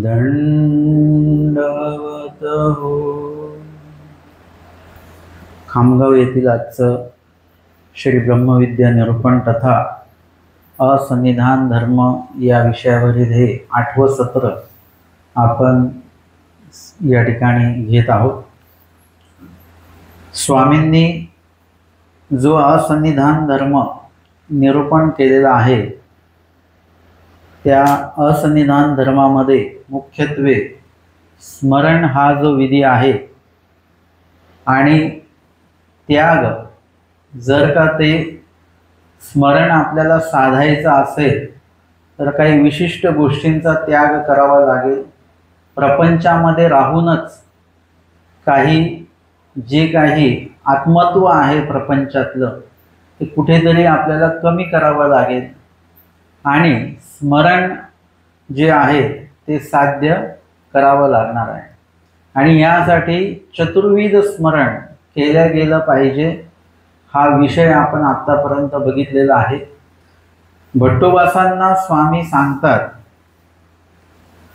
दंडवत हो. खामगाव येथील आजचं श्री ब्रह्मविद्या निरूपण तथा असंनिधान धर्म या विषयावरील हे 8वं सत्र आपण या ठिकाणी घेत आहोत. स्वामींनी जो असंनिधान धर्म निरूपण केलेला आहे त्या असंनिधान धर्मामध्ये मुख्यत्वे स्मरण हा जो विधी आहे आणि त्याग, जर का ते स्मरण आपल्याला साधायचं असेल तर काही विशिष्ट गोष्टींचा त्याग करावा लागेल. प्रपंचामध्ये राहूनच जे काही आत्मत्व आहे प्रपंचातलं ते कुठेतरी आपल्याला कमी करावं लागेल आणि स्मरण जे आहे ते साध्य करावं लागणार आहे. आणि यासाठी चतुर्विध स्मरण केलं गेलं पाहिजे. हा विषय आपण आतापर्यंत बघितलेला आहे. भट्टोबासांना स्वामी सांगतात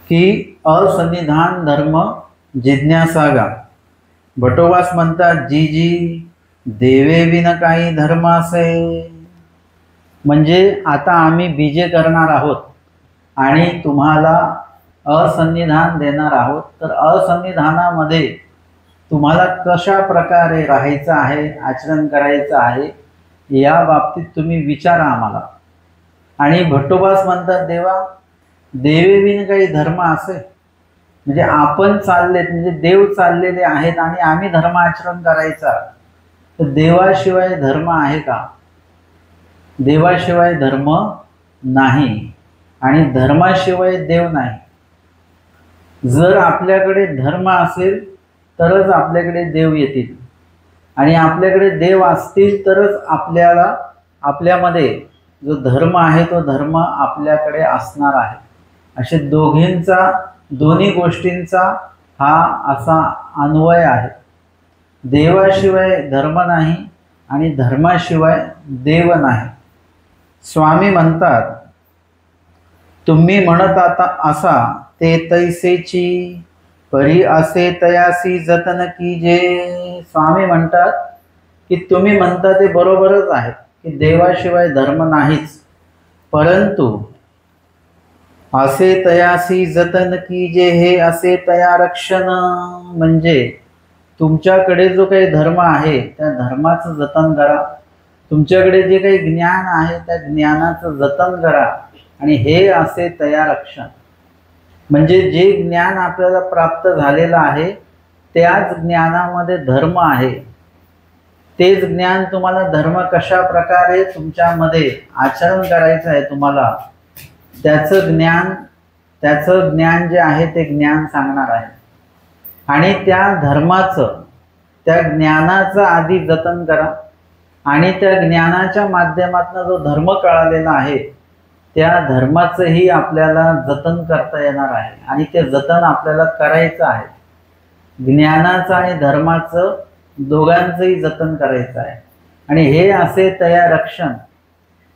की असंनिधान धर्म जिज्ञासागा. भट्टोबास म्हणतात जी जी देवे विन काही धर्म असे. म्हणजे आता आम्ही बीजे करणार आहोत आणि तुम्हाला असंनिधान देणार आहोत. तर असंनिधानामध्ये तुम्हाला कशा प्रकारे राहायचं आहे, आचरण करायचं आहे या बाबतीत तुम्ही विचारा आम्हाला. आणि भट्टोबास म्हणतात देवेविन काही धर्म असे. म्हणजे आपण चाललेत, म्हणजे देव चाललेले आहेत आणि आम्ही धर्म आचरण करायचा. तर देवाशिवाय धर्म आहे का? देवाशिवाय धर्म नाही आणि धर्माशिवाय देव नाही. जर आपल्याकडे धर्म असेल तरच आपल्याकडे देव येतील आणि आपल्याकडे देव असतील तरच आपल्यामध्ये जो धर्म आहे तो धर्म आपल्याकडे असणार आहे. असे दोन्ही गोष्टींचा हा असा अन्वय आहे. देवाशिवाय धर्म नाही आणि धर्माशिवाय देव नाही. स्वामी म्हणतात तुम्ही म्हणत आता असा ते तैसेची परी असे तयासी जतन कीजे. स्वामी म्हणतात की तुम्ही म्हणता ते बरोबरच आहे की देवाशिवाय धर्म नाहीच, परंतु असे तयासी जतन कीजे हे असे तया रक्षण. म्हणजे तुमच्याकडे जो काही धर्म आहे त्या धर्माचं जतन करा. तुमच्याकडे जे काही ज्ञान आहे त्या ज्ञानाचं जतन करा. आणि हे असे तया रक्षण म्हणजे जे ज्ञान आपल्याला प्राप्त झालेलं आहे त्याच ज्ञानामध्ये धर्म आहे. तेच ज्ञान तुम्हाला धर्म कशा प्रकारे तुमच्यामध्ये आचरण करायचं आहे तुम्हाला त्याचं ज्ञान जे आहे ते ज्ञान सांगणार आहे. आणि त्या ज्ञानाचं आधी जतन करा आणि त्या ज्ञानाच्या माध्यमातून जो धर्म कळालेला आहे त्या धर्माचंही आपल्याला जतन करता येणार आहे. आणि ते जतन आपल्याला करायचं आहे. ज्ञानाचं आणि धर्माचं दोघांचंही जतन करायचं आहे. आणि हे असे तया रक्षण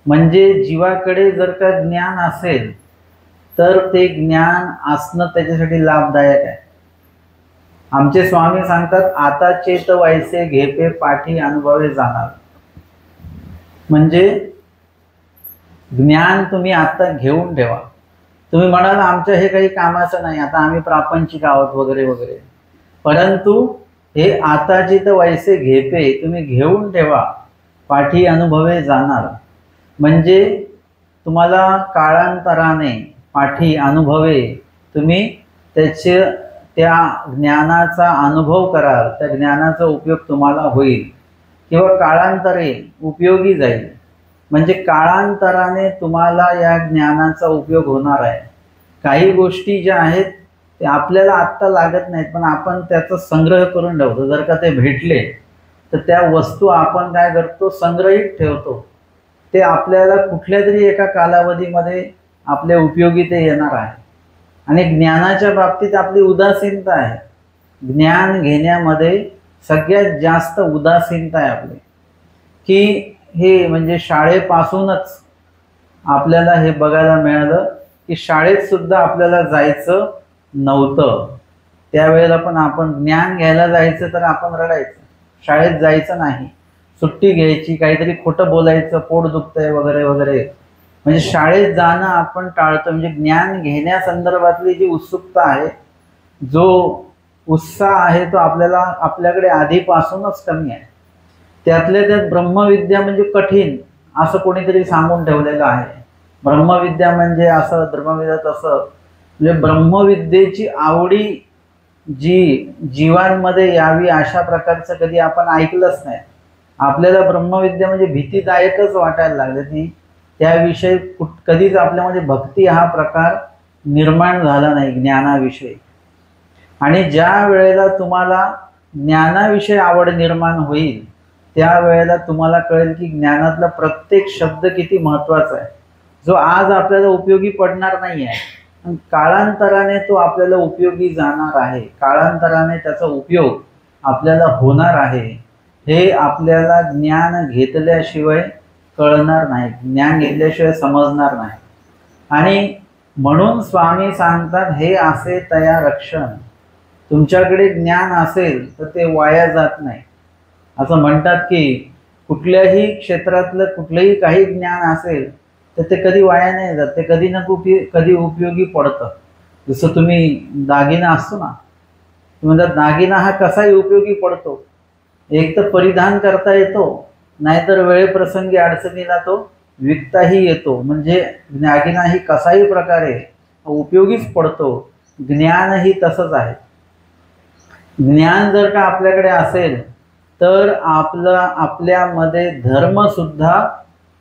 म्हणजे जीवाकडे जर का ज्ञान असेल तर ते ज्ञान असणं त्याच्यासाठी लाभदायक आहे. आमचे स्वामी सांगतात आता चेत वैसे घेपे पाठी अनुभवे जाणार. म्हणजे ज्ञान तुम्ही आता घेऊन ठेवा. तुम्ही म्हणाल आमचं हे काही कामाचं नाही, आता आम्ही प्रापंचिक आहोत वगैरे वगैरे, परंतु हे आताची तर वैसे घेपे तुम्ही घेऊन ठेवा पाठी अनुभवे जाणार. म्हणजे तुम्हाला काळांतराने पाठी अनुभवे तुम्ही त्या ज्ञानाचा अनुभव कराल. त्या ज्ञानाचा उपयोग तुम्हाला होईल किंवा काळांतरे उपयोगी जाईल. म्हणजे काळांतराने तुम्हाला या ज्ञानाचा उपयोग होणार आहे. काही गोष्टी ज्या आहेत ते आपल्याला आत्ता लागत नाहीत पण आपण त्याचा संग्रह करून ठेवतो. जर का ते भेटले तर त्या वस्तू आपण काय करतो, संग्रहित ठेवतो. ते आपल्याला कुठल्या तरी एका कालावधीमध्ये आपल्या उपयोगी ते येणार आहे. आणि ज्ञानाच्या बाबतीत आपली उदासीनता आहे. ज्ञान घेण्यामध्ये सगळ्यात जास्त उदासीनता आहे आपली. की हे म्हणजे शाळेपासूनच आपल्याला हे बघायला मिळालं की शाळेत सुद्धा आपल्याला जायचं नव्हतं त्यावेळेला पण आपण ज्ञान घ्यायला जायचं तर आपण रडायचं, शाळेत जायचं नाही, सुट्टी घ्यायची, काहीतरी खोटं बोलायचं, पोट दुखतंय वगैरे वगैरे, म्हणजे शाळेत जाणं आपण टाळतो. म्हणजे ज्ञान घेण्यासंदर्भातली जी उत्सुकता आहे, जो उत्साह आहे, तो आपल्याकडे आधीपासूनच कमी आहे. त्यातल्या त्यात ब्रह्मविद्या म्हणजे कठीण असं कोणीतरी सांगून ठेवलेलं आहे. ब्रह्मविद्या म्हणजे असं, धर्मविद्या तसं. म्हणजे ब्रह्मविद्येची आवडी जी जीवांमध्ये यावी अशा प्रकारचं कधी आपण ऐकलंच नाही. आपल्याला ब्रह्मविद्या म्हणजे भीतीदायकच वाटायला लागले. ती त्याविषयी कधीच आपल्यामध्ये भक्ती हा प्रकार निर्माण झाला नाही ज्ञानाविषयी. आणि ज्या वेळेला तुम्हाला ज्ञानाविषयी आवड निर्माण होईल त्यावेळेला तुम्हाला कळेल की ज्ञानातला प्रत्येक शब्द किती महत्त्वाचा आहे, जो आज आपल्याला उपयोगी पडणार नाही आहे, काळांतराने तो आपल्याला उपयोगी जाणार आहे, काळांतराने त्याचा उपयोग आपल्याला होणार आहे. हे आपल्याला ज्ञान घेतल्याशिवाय कळणार नाही, ज्ञान घेतल्याशिवाय समजणार नाही. आणि म्हणून स्वामी सांगतात, हे असे तया रक्षण. तुमच्याकडे ज्ञान असेल तर ते वाया जात नाही. असं म्हणतात की कुठल्याही क्षेत्रातलं कुठलंही काही ज्ञान असेल तर ते कधी वाया नाही जात, ते कधी ना कधी उपयोगी पडतं. जसं तुम्ही दागिना असतो ना, म्हणजे दागिना हा कसाही उपयोगी पडतो. एक तर परिधान करता येतो, नाहीतर वेळेप्रसंगी अडचणीला तो विकताही येतो. म्हणजे दागिना ही कसाही प्रकारे उपयोगीच पडतो. ज्ञानही तसंच आहे. ज्ञान जर का आपल्याकडे असेल तर आपल्यामध्ये धर्मसुद्धा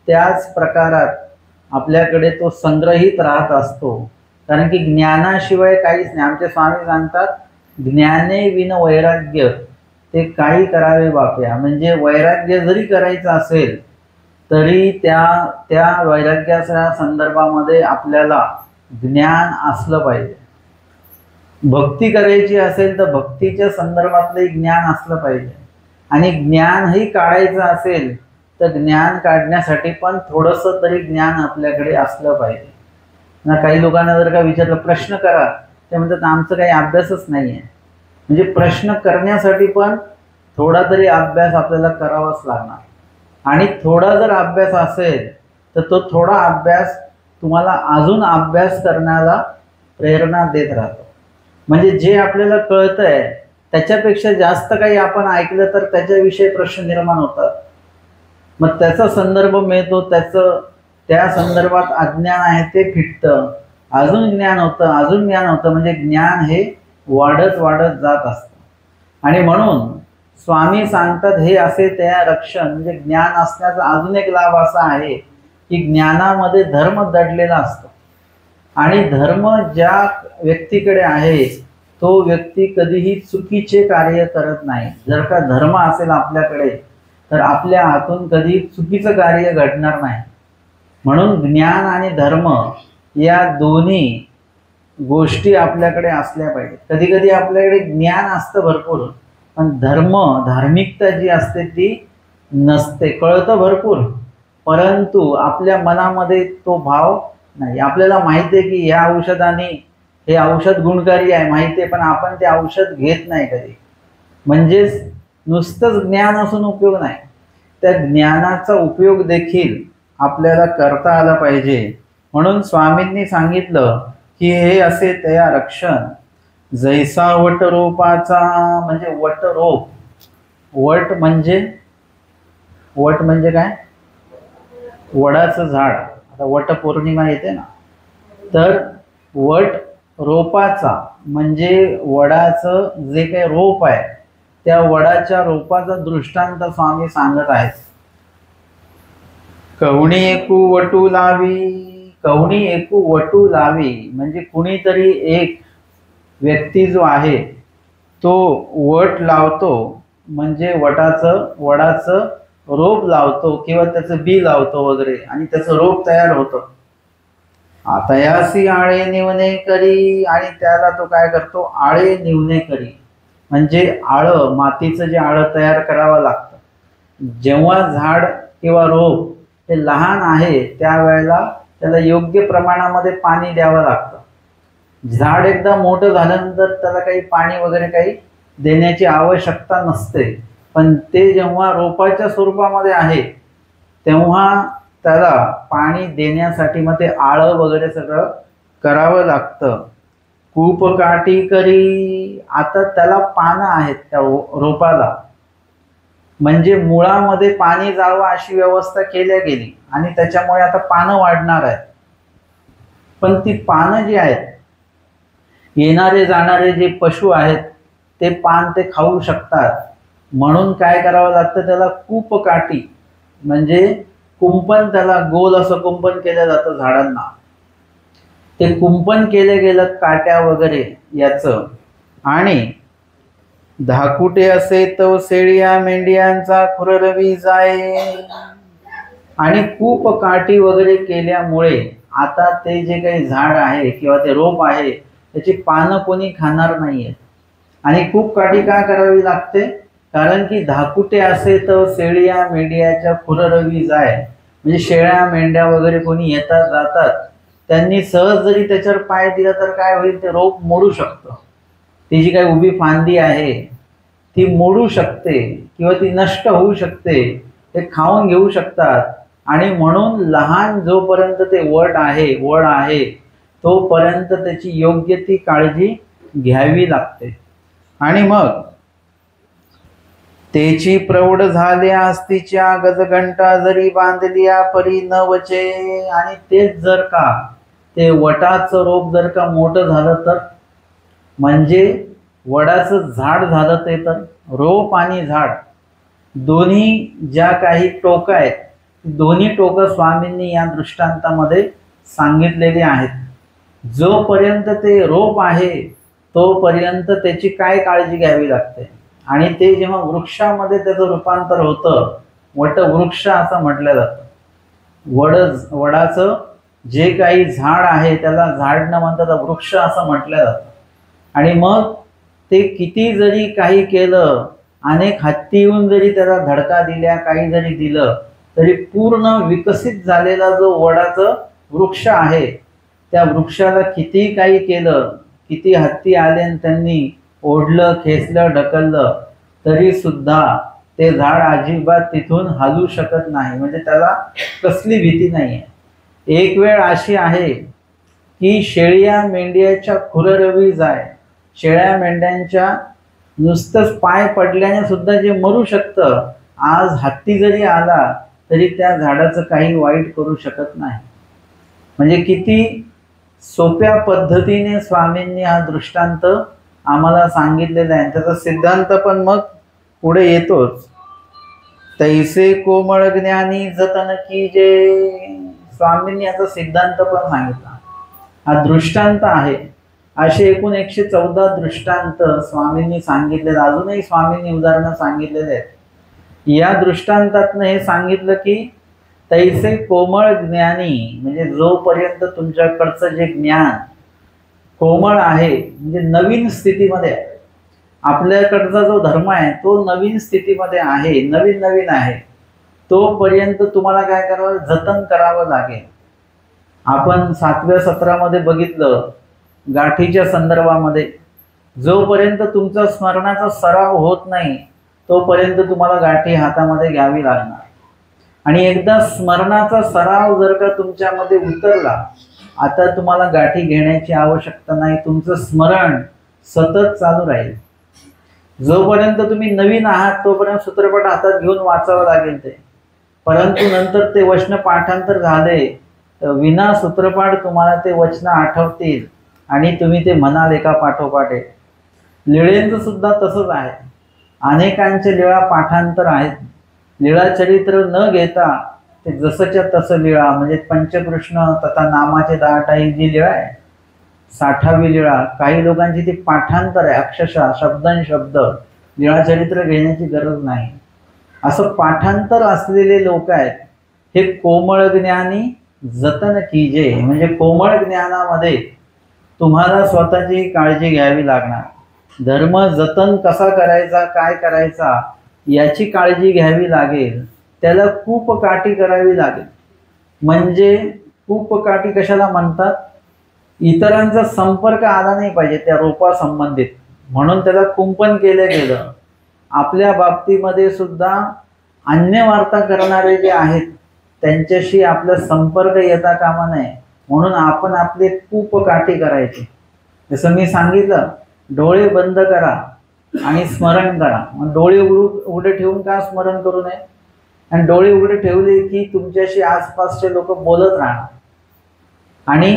त्याच प्रकारात आपल्याकडे तो संग्रहित राहत असतो. कारण की ज्ञानाशिवाय काहीच नाही. आमचे स्वामी सांगतात, ज्ञाने विन वैराग्य ते काही करावे बाप्या. म्हणजे वैराग्य जरी करायचं असेल तरी त्या वैराग्याच्या संदर्भामध्ये आपल्याला ज्ञान असलं पाहिजे. भक्ती करायची असेल तर भक्तीच्या संदर्भातले ज्ञान असलं पाहिजे. आणि ज्ञानही काढायचं असेल तर ज्ञान काढण्यासाठी पण थोडंसं तरी ज्ञान आपल्याकडे असलं पाहिजे ना. काही लोकांना जर का विचारलं प्रश्न करा, ते म्हणतात आमचं काही अभ्यासच नाही आहे. म्हणजे प्रश्न करण्यासाठी पण थोडा तरी अभ्यास आपल्याला करावाच लागणार. आणि थोडा जर अभ्यास असेल तर तो थोडा अभ्यास तुम्हाला अजून अभ्यास करण्याला प्रेरणा देत राहतो. म्हणजे जे आपल्याला कळतंय त्याच्यापेक्षा जास्त काही आपण ऐकलं तर त्याच्याविषयी प्रश्न निर्माण होतात. मग त्याचा संदर्भ मिळतो, त्या संदर्भात अज्ञान आहे ते फिटतं, अजून ज्ञान होतं, अजून ज्ञान होतं. म्हणजे ज्ञान हे वाढत वाढत जात असतं. आणि म्हणून स्वामी सांगतात, हे असे त्या रक्षण. म्हणजे ज्ञान असण्याचा अजून एक लाभ असा आहे की ज्ञानामध्ये धर्म दडलेला असतो. आणि धर्म ज्या व्यक्तीकडे आहे तो व्यक्ती कधीही चुकीचे कार्य करत नाही. जर का धर्म असेल आपल्याकडे तर आपल्या हातून कधी चुकीचं कार्य घडणार नाही. म्हणून ज्ञान आणि धर्म या दोन्ही गोष्टी आपल्याकडे असल्या पाहिजे. कधी कधी आपल्याकडे ज्ञान असतं भरपूर, पण धार्मिकता जी असते ती नसते. कळतं भरपूर, परंतु आपल्या मनामध्ये तो भाव नाही. आपल्याला माहिती आहे की ह्या औषधाने हे औषध गुणकारी आहे माहिती आहे, पण आपण ते औषध घेत नाही कधी. म्हणजेच नुसतंच ज्ञान असून उपयोग नाही, त्या ज्ञानाचा उपयोग देखील आपल्याला करता आला पाहिजे. म्हणून स्वामींनी सांगितलं की हे असे तया रक्षण. जैसा वटरोपाचा. म्हणजे वटरोप, वट म्हणजे काय? वडाचं झाड. आता वटपौर्णिमा येते ना, तर वट रोपाचा म्हणजे वडाचं जे काही रोप आहे त्या वडाच्या रोपाचा दृष्टांत स्वामी सांगत आहेत. कवणी एकू वटू लावी. कवणी एकू वटू लावी म्हणजे कुणीतरी एक व्यक्ती जो आहे तो वट लावतो. म्हणजे वडाचं रोप लावतो किंवा त्याचं बी लावतो वगैरे, आणि त्याचं रोप तयार होतं. तयासी आळे निवणे करी. आणि त्याला तो काय करतो? आळे निवणे करी. म्हणजे आळं, मातीचं जे आळं तयार करावं लागतं. जेव्हा झाड किंवा रोप हे लहान आहे त्यावेळेला त्याला योग्य प्रमाणामध्ये पाणी द्यावं लागतं. झाड एकदा मोठं झाल्यानंतर त्याला काही पाणी वगैरे काही देण्याची आवश्यकता नसते, पण ते जेव्हा रोपाच्या स्वरूपामध्ये आहे तेव्हा त्याला पाणी देण्यासाठी मग ते आळं वगैरे सगळं करावं लागतं. कूप काठी करी, आता त्याला पानं आहेत त्या रोपाला, म्हणजे मुळामध्ये पाणी जावं अशी व्यवस्था केल्या गेली आणि त्याच्यामुळे आता पानं वाढणार आहेत. पण ती पानं जी आहेत, येणारे जाणारे जे पशु आहेत ते पान ते खाऊ शकतात, म्हणून काय करावं लागतं, त्याला कूप काठी म्हणजे कुंपण, त्याला गोल असं कुंपण केलं जातं झाडांना. ते कुंपण केलं गेलं काट्या वगैरे याचं. आणि धाकुटे असे तो शेळिया मेंढ्यांचा खुररवी जाय. आणि कूप काठी वगैरे केल्यामुळे आता ते जे काही झाड आहे किंवा ते रोप आहे त्याची पानं कोणी खाणार नाहीये. आणि कूप काठी का करावी लागते, कारण की धाकुटे असे तर शेळिया मेंढ्याच्या खुररवी जाय, म्हणजे शेळ्या मेंढ्या वगैरे कोणी येतात जातात, त्यांनी सहज जरी त्याच्यावर पाय दिला तर काय होईल, ते रोप मोडू शकतं. ती जी काही उभी फांदी आहे ती मोडू शकते किंवा ती नष्ट होऊ शकते, ते खाऊन घेऊ शकतात. आणि म्हणून लहान जोपर्यंत ते वड आहे तोपर्यंत त्याची योग्य ती काळजी घ्यावी लागते. आणि मग तेची प्रौढ झाल्या असतीच्या गजघंटा जरी बांधलिया परी न वचे. आणि तेच जर का ते वटाचं रोप जर का मोठं झालं तर, म्हणजे वडाचं झाड झालं ते, तर रोप आणि झाड दोन्ही ज्या काही टोकं आहेत, दोन्ही टोकं स्वामींनी या दृष्टांतामध्ये सांगितलेली आहेत. जोपर्यंत ते रोप आहे तोपर्यंत त्याची काय काळजी घ्यावी लागते. आणि ते जेव्हा वृक्षामध्ये त्याचं रूपांतर होतं, वटवृक्ष असं म्हटलं जातं. वडाचं जे काही झाड आहे त्याला झाड न म्हणता वृक्ष असं म्हटलं जातं. आणि मग ते किती जरी काही केलं, अनेक हत्ती येऊन जरी त्याला धडका दिल्या, काही जरी दिलं, तरी पूर्ण विकसित झालेला जो वडाचं वृक्ष आहे त्या वृक्षाला किती काही केलं, किती हत्ती आले आणि त्यांनी ओढलं, खेचलं, ढकललं, तरी सुद्धा ते झाड अजिबात तिथून हलू शकत नाही, म्हणजे त्याला कसली भीती नाही आहे. एक वेळ अशी आहे की शेळ्या मेंढ्याच्या खुररवी जाय, शेळ्या मेंढ्यांच्या नुसतंच पाय पडल्याने सुद्धा जे मरू शकतं, आज हत्ती जरी आला तरी त्या झाडाचं काही वाईट करू शकत नाही. म्हणजे किती सोप्या पद्धतीने स्वामींनी हा दृष्टांत आम्हाला सांगितलेला आहे. त्याचा सिद्धांत पण मग पुढे येतोच. तैसे कोमळ ज्ञानी जतन की जे, स्वामींनी याचा सिद्धांत पण सांगितला. हा दृष्टांत आहे. असे एकूण 114 दृष्टांत स्वामींनी सांगितले. अजूनही स्वामींनी उदाहरणं सांगितलेले आहेत. या दृष्टांतातनं हे सांगितलं की तैसे कोमळ ज्ञानी, म्हणजे जोपर्यंत तुमच्याकडचं जे ज्ञान कोमळ आहे, म्हणजे नवीन स्थितीमध्ये, आपल्याकडचा जो धर्म आहे तो नवीन स्थितीमध्ये आहे, नवीन आहे, तोपर्यंत तुम्हाला काय करावं, जतन करावं लागेल. आपण 7व्या सत्रामध्ये बघितलं गाठीच्या संदर्भामध्ये, जोपर्यंत तुमचा स्मरणाचा सराव होत नाही तोपर्यंत तुम्हाला गाठी हातामध्ये घ्यावी लागणार. आणि एकदा स्मरणाचा सराव जर का तुमच्यामध्ये उतरला, आता तुम्हाला गाठी घेण्याची आवश्यकता नाही, तुमचं स्मरण सतत चालू राहील. जोपर्यंत तुम्ही नवीन आहात तोपर्यंत सूत्रपट हातात घेऊन वाचावं लागेल ते, परंतु नंतर ते वचन पाठांतर झाले तर विना सूत्रपाठ तुम्हाला ते वचन आठवतील आणि तुम्ही ते म्हणाल एका पाठोपाठ. लीळेंचं सुद्धा तसंच आहे. अनेकांचे लीळा पाठांतर आहेत. लीळाचरित्र न घेता ते जसंच्या तसं लीळा, म्हणजे पंचकृष्ण तथा नामाचे 10 ही जी लीळा आहे, 60वी लीळा, काही लोकांची ती पाठांतर आहे, अक्षरशः शब्द. लीळाचरित्र घेण्याची गरज नाही. असं पाठांतर असलेले लोक आहेत. हे कोमळ ज्ञानी जतन कीजे, म्हणजे कोमळ ज्ञानामध्ये तुम्हाला स्वतःची काळजी घ्यावी लागणार. धर्म जतन कसा करायचा, काय करायचा याची काळजी घ्यावी लागेल. त्याला कूपकाठी करावी लागेल. म्हणजे कूपकाठी कशाला म्हणतात, इतरांचा संपर्क आला नाही पाहिजे त्या रोपासंबंधित, म्हणून त्याला कुंपण केलं गेलं. आपल्या बाबतीमध्ये सुद्धा अन्य वार्ता करणारे जे आहेत त्यांच्याशी आपला संपर्क येता कामा नये, म्हणून आपण आपले कूप काठी करायचे. जसं मी सांगितलं, डोळे बंद करा आणि स्मरण करा. मग डोळे उघडे ठेवून का स्मरण करू नये? आणि डोळे उघडे ठेवले की तुमच्याशी आसपासचे लोक बोलत राहणार आणि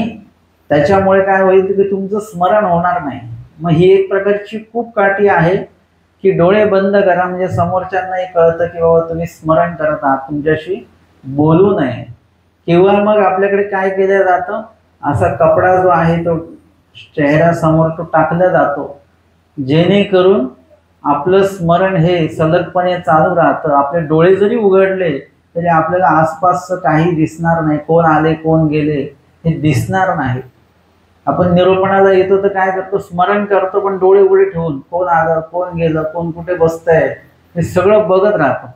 त्याच्यामुळे काय होईल की तुमचं स्मरण होणार नाही. मग ही एक प्रकारची कूप काठी आहे की डोळे बंद करा, म्हणजे समोरच्यांनाही कळतं की बाबा तुम्ही स्मरण करत आहात, तुमच्याशी बोलू नये. किंवा मग आपल्याकडे काय केलं जातं, असा कपडा जो आहे तो चेहऱ्यासमोर तो टाकला जातो, जेणेकरून आपलं स्मरण हे सलगपणे चालू राहतं. आपले डोळे जरी उघडले तरी आपल्याला आसपासचं काही दिसणार नाही, कोण आले कोण गेले हे दिसणार नाही. आपण निरूपणाला येतो तर काय करतो, स्मरण करतो पण डोळे उघडे ठेवून, कोण आलं कोण गेलं कोण कुठे बसतंय हे सगळं बघत राहतो.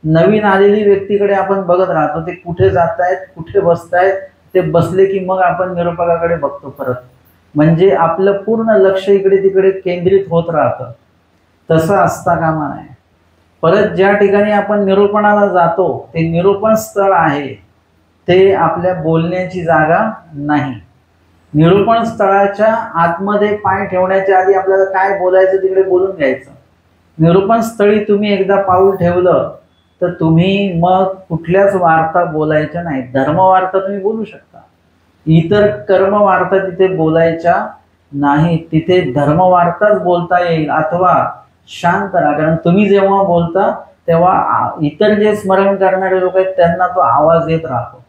नवीन आलेली व्यक्तीकडे आपण बघत राहतो, ते कुठे जात आहेत कुठे बसतायत, ते बसले की मग आपण निरूपकाकडे बघतो परत. म्हणजे आपलं पूर्ण लक्ष इकडे तिकडे केंद्रित होत राहतं. तसं असता कामा नये. परत ज्या ठिकाणी आपण निरूपणाला जातो ते निरूपण स्थळ आहे, ते आपल्या बोलण्याची जागा नाही. निरूपण स्थळाच्या आतमध्ये पाय ठेवण्याच्या आधी आपल्याला काय बोलायचं तिकडे बोलून घ्यायचं. निरूपण स्थळी तुम्ही एकदा पाऊल ठेवलं तर तुम्ही मग कुठल्याच वार्ता बोलायच्या नाही. धर्मवार्ता तुम्ही बोलू शकता, इतर कर्मवार्ता तिथे बोलायच्या नाही. तिथे धर्मवार्ताच बोलता येईल. अथवा शांत राहा, कारण तुम्ही जेव्हा बोलता तेव्हा इतर जे स्मरण करणारे लोक आहेत त्यांना तो आवाज येत राहतो,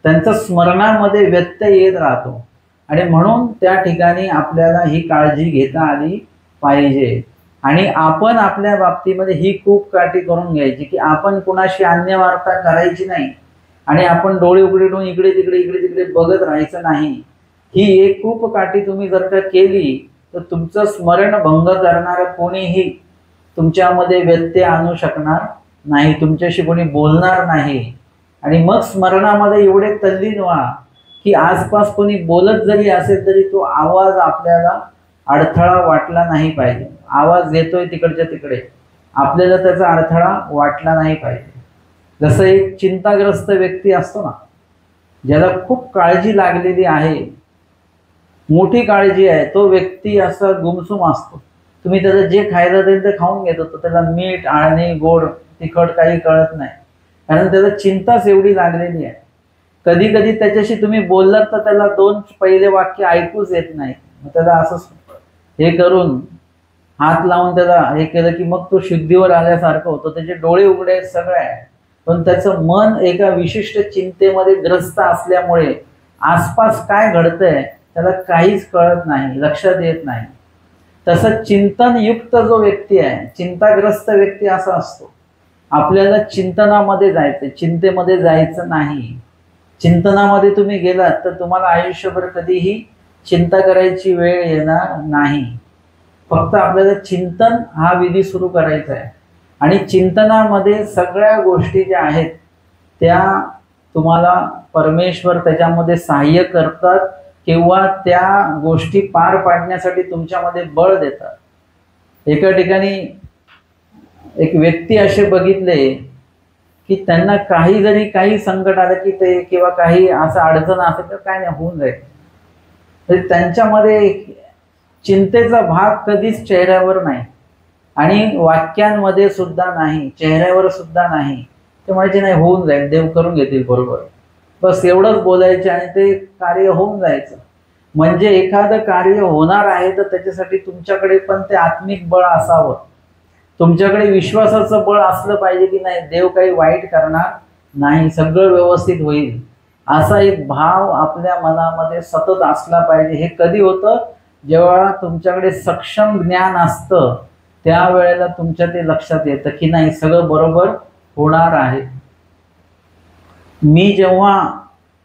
त्यांच्या स्मरणामध्ये व्यत्यय येत राहतो. आणि म्हणून त्या ठिकाणी आपल्याला ही काळजी घेता आली पाहिजे. आणि आपण आपल्या बाबतीमध्ये ही कूप काठी करून घ्यायची की आपण कुणाशी अन्य वार्ता करायची नाही आणि आपण डोळे उघडे ठेवून इकडे तिकडे बघत राहायचं नाही. ही एक कूप काठी तुम्ही जर का केली तर तुमचं स्मरण भंग करणारं कोणीही तुमच्यामध्ये व्यत्यय आणू शकणार नाही, तुमच्याशी कोणी बोलणार नाही. आणि मग स्मरणामध्ये एवढे तल्लीन व्हा की आसपास कोणी बोलत जरी असेल तरी तो आवाज आपल्याला अडथळा वाटला नाही पाहिजे. आवाज येतोय तिकडच्या तिकडे, आपल्याला त्याचा अडथळा वाटला नाही पाहिजे. जसं एक चिंताग्रस्त व्यक्ती असतो ना, ज्याला खूप काळजी लागलेली आहे, मोठी काळजी आहे, तो व्यक्ती असा गुमसुम असतो. तुम्ही त्याला जे खायला देईल ते खाऊन घेत होतो, त्याला मीठ आळणी गोड तिखट काही कळत नाही, कारण त्याला चिंताच एवढी लागलेली आहे. कधी कधी त्याच्याशी तुम्ही बोललात तर त्याला दोन पहिले वाक्य ऐकूच येत नाही. मग त्याला असं हे करून हात लावून त्याला हे केलं की मग तो शुद्धीवर आल्यासारखं होतं. त्याचे डोळे उघडे सगळं आहे, पण त्याचं मन एका विशिष्ट चिंतेमध्ये ग्रस्त असल्यामुळे आसपास काय घडतंय त्याला काहीच कळत नाही, लक्षात येत नाही. तसं चिंतनयुक्त जो व्यक्ती आहे, चिंताग्रस्त व्यक्ती असा असतो. आपल्याला चिंतनामध्ये जायचं, चिंतेमध्ये जायचं नाही. चिंतनामध्ये तुम्ही गेलात तर तुम्हाला आयुष्यभर कधीही चिंता करायची वेळ येणार नाही. फक्त आपल्याला चिंतन हा विधी सुरू करायचा आहे. आणि चिंतनामध्ये सगळ्या गोष्टी ज्या आहेत त्या तुम्हाला परमेश्वर त्याच्यामध्ये सहाय्य करतात किंवा त्या गोष्टी पार पाडण्यासाठी तुमच्यामध्ये बळ देतात. एका ठिकाणी एक व्यक्ती असे बघितले की त्यांना काही संकट आलं की ते किंवा काही असं अडचण असेल तर काय नाही होऊन जाईल, तर त्यांच्यामध्ये चिंतेचा भाग कधीच चेहऱ्यावर नाही आणि वाक्यांमध्ये सुद्धा नाही, चेहऱ्यावर सुद्धा नाही. ते म्हणायचे नाही होऊन जाईल, देव करून घेतील बरोबर, बस एवढंच बोलायचे आणि ते कार्य होऊन जायचं. म्हणजे एखादं कार्य होणार आहे तर त्याच्यासाठी तुमच्याकडे पण ते आत्मिक बळ असावं, तुमच्याकडे विश्वासाचं बळ असलं पाहिजे की नाही देव काही वाईट करणार नाही, सगळं व्यवस्थित होईल, असा एक भाव आपल्या मनामध्ये सतत असला पाहिजे. हे कधी होतं, जेव्हा तुमच्याकडे सक्षम ज्ञान असतं त्यावेळेला तुमच्या ते लक्षात येतं की नाही सगळं बरोबर होणार आहे. मी जेव्हा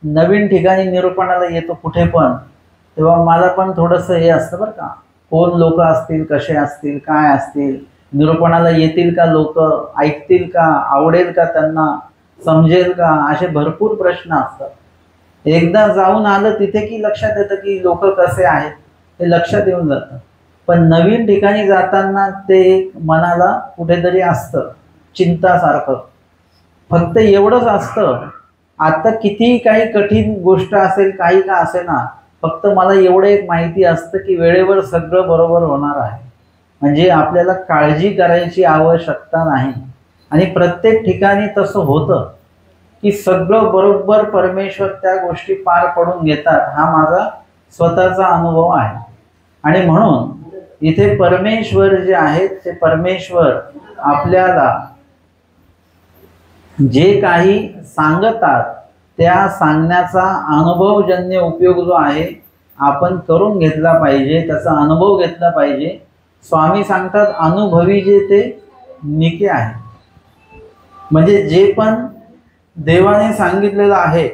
नवीन ठिकाणी निरूपणाला येतो कुठे पण, तेव्हा मला पण थोडंसं हे असतं बरं का, कोण लोक असतील, कसे असतील, काय असतील, निरूपणाला येतील का लोक, ऐकतील का, आवडेल का त्यांना, समजेल का, असे भरपूर प्रश्न असतात. एकदा जाऊन आलं तिथे की लक्षात येतं की लोक कसे आहेत, ते लक्षात येऊन जातं. पण नवीन ठिकाणी जाताना ते एक मनाला कुठेतरी असतं चिंतासारखं. फक्त एवढंच असतं, आता किती काही कठीण गोष्ट असेल काही का असेना, फक्त मला एवढं एक माहिती असतं की वेळेवर सगळं बरोबर होणार आहे. म्हणजे आपल्याला काळजी करायची आवश्यकता नाही. आणि प्रत्येक ठिकाणी तसं होतं की सगळं बरोबर परमेश्वर त्या गोष्टी पार पडून घेतात. हा माझा स्वतःचा अनुभव आहे. आणि म्हणून इथे परमेश्वर जे आहेत ते परमेश्वर आपल्याला जे काही सांगतात त्या सांगण्याचा अनुभवजन्य उपयोग जो आहे आपण करून घेतला पाहिजे, त्याचा अनुभव घेतला पाहिजे. स्वामी सांगतात अनुभवी जे ते निके आहे. म्हणजे जे पण देवाने सांगितलेलं आहे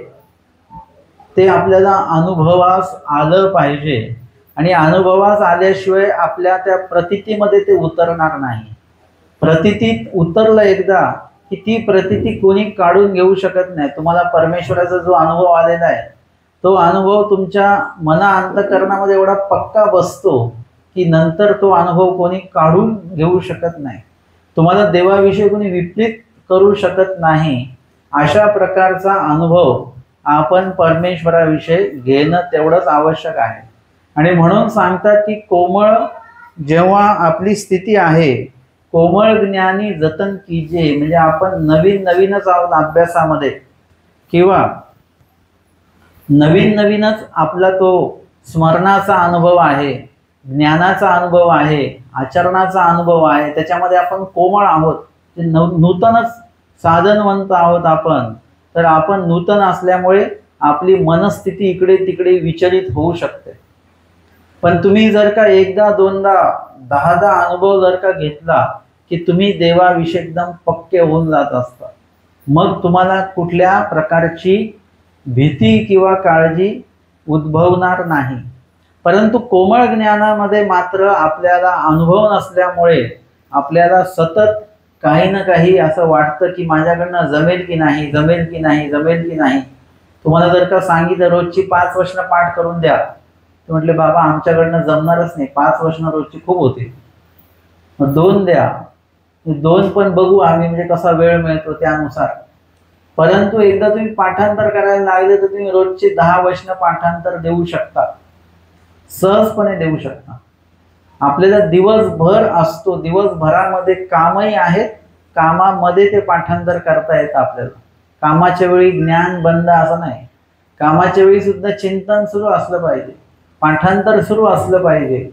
ते आपल्याला अनुभवास आलं पाहिजे. आणि अनुभवास आल्याशिवाय आपल्या त्या प्रतीतीमध्ये ते उतरणार नाही. प्रतीतीत उतरलं एकदा की ती प्रतीती कोणी काढून घेऊ शकत नाही. तुम्हाला परमेश्वराचा जो अनुभव आलेला आहे तो अनुभव तुमच्या मना अंतःकरणामध्ये एवढा पक्का बसतो की नंतर तो अनुभव कोणी काढून घेऊ शकत नाही. तुम्हाला देवाविषयी कोणी विपरीत करू शकत नाही. अशा प्रकारचा अनुभव आपण परमेश्वराविषयी घेणं तेवढंच आवश्यक आहे. आणि म्हणून सांगतात की कोमळ जेव्हा आपली स्थिती आहे, कोमळ ज्ञानी जतन कीजे. म्हणजे आपण नवीनच आहोत अभ्यासामध्ये किंवा नवीनच आपला तो स्मरणाचा अनुभव आहे, ज्ञानाचा अनुभव आहे, आचरणाचा अनुभव आहे, त्याच्यामध्ये आपण कोमळ आहोत. नूतनच साधनवंत आहोत आपण. तर आपण नूतन असल्यामुळे आपली मनस्थिती इकडे तिकडे विचलित होऊ शकते. पण तुम्ही जर का एकदा दोनदा 10दा अनुभव जर का घेतला की तुम्ही देवाविषयी एकदम पक्के होऊन जात असता. मग तुम्हाला कुठल्या प्रकारची भीती किंवा काळजी उद्भवणार नाही. परंतु कोमळ ज्ञानामध्ये मात्र आपल्याला अनुभव नसल्यामुळे आपल्याला सतत काही ना काही असं वाटतं की माझ्याकडनं जमेल की नाही, जमेल की नाही, जमेल की नाही. तुम्हाला जर का सांगितलं रोजची 5 वचनं पाठ करून द्या, तर म्हटले बाबा आमच्याकडनं जमणारच नाही, 5 वचनं रोजची खूप होती. मग 2 द्या, 2 पण बघू आम्ही, म्हणजे कसा वेळ मिळतो त्यानुसार. परंतु एकदा तुम्ही पाठांतर करायला लागले तर तुम्ही रोजचे 10 वचनं पाठांतर देऊ शकता, सहजपणे देऊ शकता. आपल्याला दिवसभर असतो, दिवसभरामध्ये कामही आहेत, कामामध्ये ते पाठांतर करता येतं आपल्याला. कामाच्या वेळी ज्ञान बंद असं नाही, कामाच्या वेळी सुद्धा चिंतन सुरू असलं पाहिजे, पाठांतर सुरू असलं पाहिजे.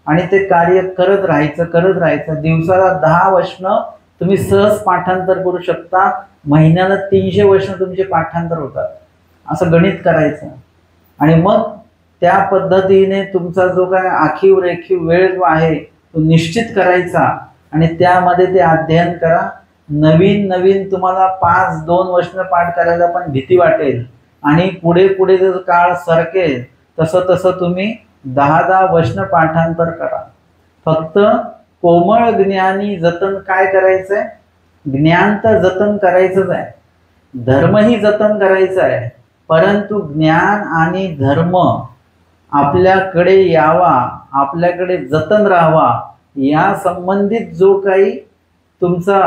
आणि ते कार्य करत राहायचं. दिवसाला 10 वचनं तुम्ही सहज पाठांतर करू शकता. महिन्याला 300 वचनं तुमचे पाठांतर होतात. असं गणित करायचं आणि मग त्या पद्धतीने तुमचा जो काय आखीव रेखीव वेळ जो आहे तो निश्चित करायचा आणि त्यामध्ये ते अध्ययन करा. नवीन तुम्हाला 5-2 वचनं पाठ करायला पण भीती वाटेल आणि पुढे जर काळ सरकेल तसं तुम्ही 10 वचनं पाठांतर करा. फक्त कोमळ ज्ञानी जतन काय करायचंय? ज्ञान तर जतन करायचंच आहे, धर्मही जतन करायचा आहे. परंतु ज्ञान आणि धर्म आपल्याकडे यावा, आपल्याकडे जतन राहावा, या संबंधित जो काही तुमचा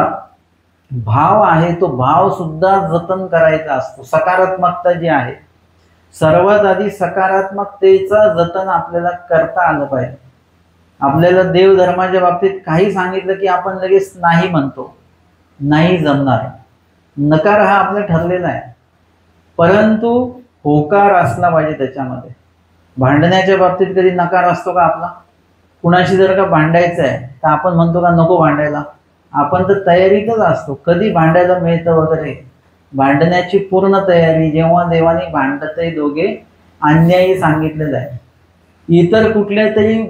भाव आहे तो भाव सुद्धा जतन करायचा असतो. सकारात्मकता जी आहे, सर्वात आधी सकारात्मकतेचा जतन आपल्याला करता आलं पाहिजे. आपल्याला देवधर्माच्या बाबतीत काही सांगितलं की आपण लगेच नाही म्हणतो, नाही जमणार. नकार हा आपला ठरलेला आहे, परंतु होकार असला पाहिजे त्याच्यामध्ये. भांडण्याच्या बाबतीत कधी नकार असतो का आपला? कुणाशी जर का भांडायचं आहे तर आपण म्हणतो का नको भांडायला? आपण तर तयारीतच असतो, कधी भांडायला मिळतं वगैरे. भांडण्याची पूर्ण तयारी जेव्हा देवाने भांडतही दोघे अन्यायी सांगितलेलं आहे. इतर कुठल्या तरी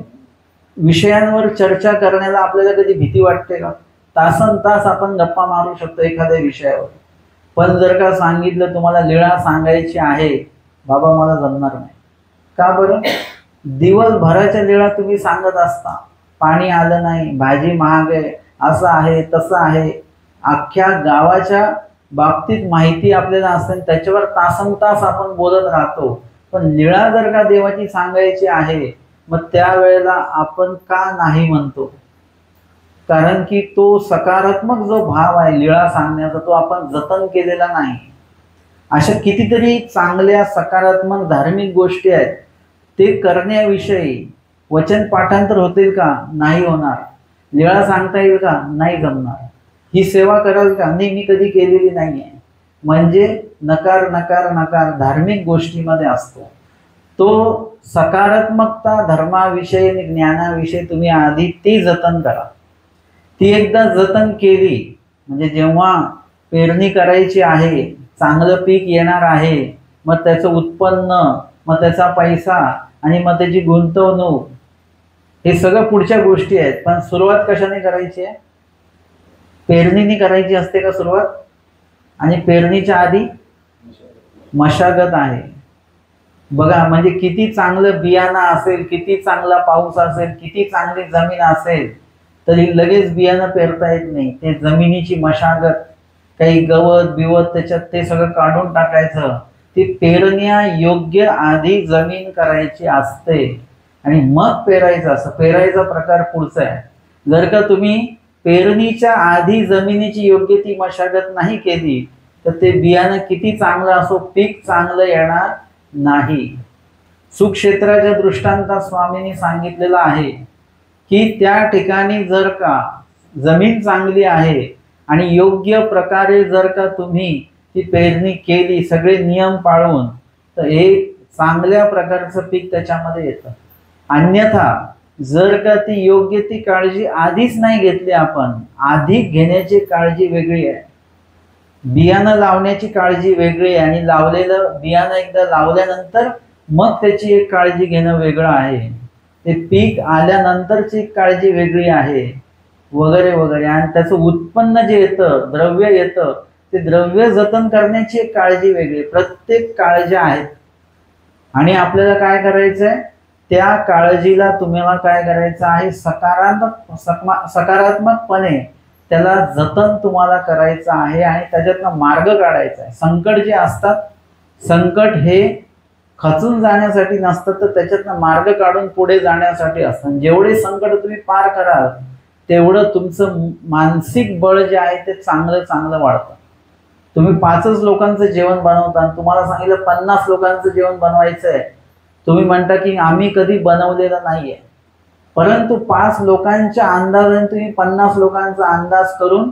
विषयांवर चर्चा करण्याला आपल्याला कधी भीती वाटते का? तासनतास आपण गप्पा मारू शकतो एखाद्या विषयावर. पण जर का सांगितलं तुम्हाला लीळा सांगायची आहे, बाबा मला जमणार नाही. का बरं? दिवसभराच्या लीळा तुम्ही सांगत असता, पाणी आलं नाही, भाजी महाग आहे, असं आहे तसं आहे. अख्ख्या गावाच्या बाबतीत माहिती आपल्याला असते त्याच्यावर तासनतास आपण बोलत राहतो, पण लीळा जर का देवाची सांगायची आहे मग त्यावेळेला आपण का नाही म्हणतो? कारण की तो सकारात्मक जो भाव आहे लीळा सांगण्याचा तो आपण जतन केलेला नाही. अशा कितीतरी चांगल्या सकारात्मक धार्मिक गोष्टी आहेत, ते करण्याविषयी वचन पाठांतर होतील का? नाही होणार. लीळा सांगता येईल का? नाही जमणार. ही सेवा कराल का? नाही, मी कधी केलेली नाहीये. म्हणजे नकार नकार नकार धार्मिक गोष्टीमध्ये असतो. तो सकारात्मकता धर्माविषयी आणि ज्ञानाविषयी तुम्ही आधी ती जतन करा. ती एकदा जतन केली म्हणजे जेव्हा पेरणी करायची आहे, चांगलं पीक येणार आहे, मग त्याचं उत्पन्न, मग त्याचा पैसा आणि मग त्याची गुंतवणूक, हे सगळं पुढच्या गोष्टी आहेत. पण सुरुवात कशाने करायची आहे? पेरणीने करायची असते का सुरुवात? आणि पेरणीच्या आधी मशागत आहे. बघा, म्हणजे किती चांगलं बियाणं असेल, किती चांगला पाऊस असेल, किती चांगली जमीन असेल, तरी लगेच बियाणं पेरता येत नाही. ते जमिनीची मशागत, काही गवत बिवत त्याच्यात ते सगळं काढून टाकायचं. ती पेरण्या योग्य आधी जमीन करायची असते आणि मग पेरायचं असं. पेरायचा प्रकार पुढचा आहे. जर का तुम्ही पेरणीच्या आधी जमिनीची योग्य ती मशागत नाही केली तर ते बियाणं किती चांगलं असो, पीक चांगलं येणार नाही. सुक्षेत्राच्या दृष्टांतात स्वामींनी सांगितलेलं आहे की त्या ठिकाणी जर का जमीन चांगली आहे आणि योग्य प्रकारे जर का तुम्ही ती पेरणी केली सगळे नियम पाळून, तर एक चांगल्या प्रकारचं पीक त्याच्यामध्ये येतं. अन्यथा जर का ती योग्य ती काळजी आधीच नाही घेतली, आपण आधी घेण्याची काळजी वेगळी आहे, बियाणं लावण्याची काळजी वेगळी आहे, आणि लावलेलं बियाणं एकदा लावल्यानंतर मग त्याची एक काळजी घेणं वेगळं आहे, ते पीक आल्यानंतरची काळजी वेगळी आहे, वगैरे वगैरे. आणि त्याचं उत्पन्न जे येतं, द्रव्य येतं, ते द्रव्य जतन करण्याची एक काळजी वेगळी. प्रत्येक काळजी आहेत आणि आपल्याला काय करायचंय, त्या काळजीला तुम्हाला काय करायचं आहे, सकारात्मकपणे त्याला जतन तुम्हाला करायचं आहे आणि त्याच्यातनं मार्ग काढायचा आहे. संकट जे असतात, संकट हे खचून जाण्यासाठी नसतं, तर त्याच्यातनं मार्ग काढून पुढे जाण्यासाठी असतं. जेवढे संकट तुम्ही पार कराल तेवढं तुमचं मानसिक बळ जे आहे ते चांगलं चांगलं वाढतं. तुम्ही 5च लोकांचं जेवण बनवता, तुम्हाला सांगितलं 50 लोकांचं जेवण बनवायचं आहे, तुम्ही म्हणता की आम्ही कधी बनवलेलं नाहीये, परंतु 5 लोकांच्या अंदाजाने तुम्ही 50 लोकांचा अंदाज करून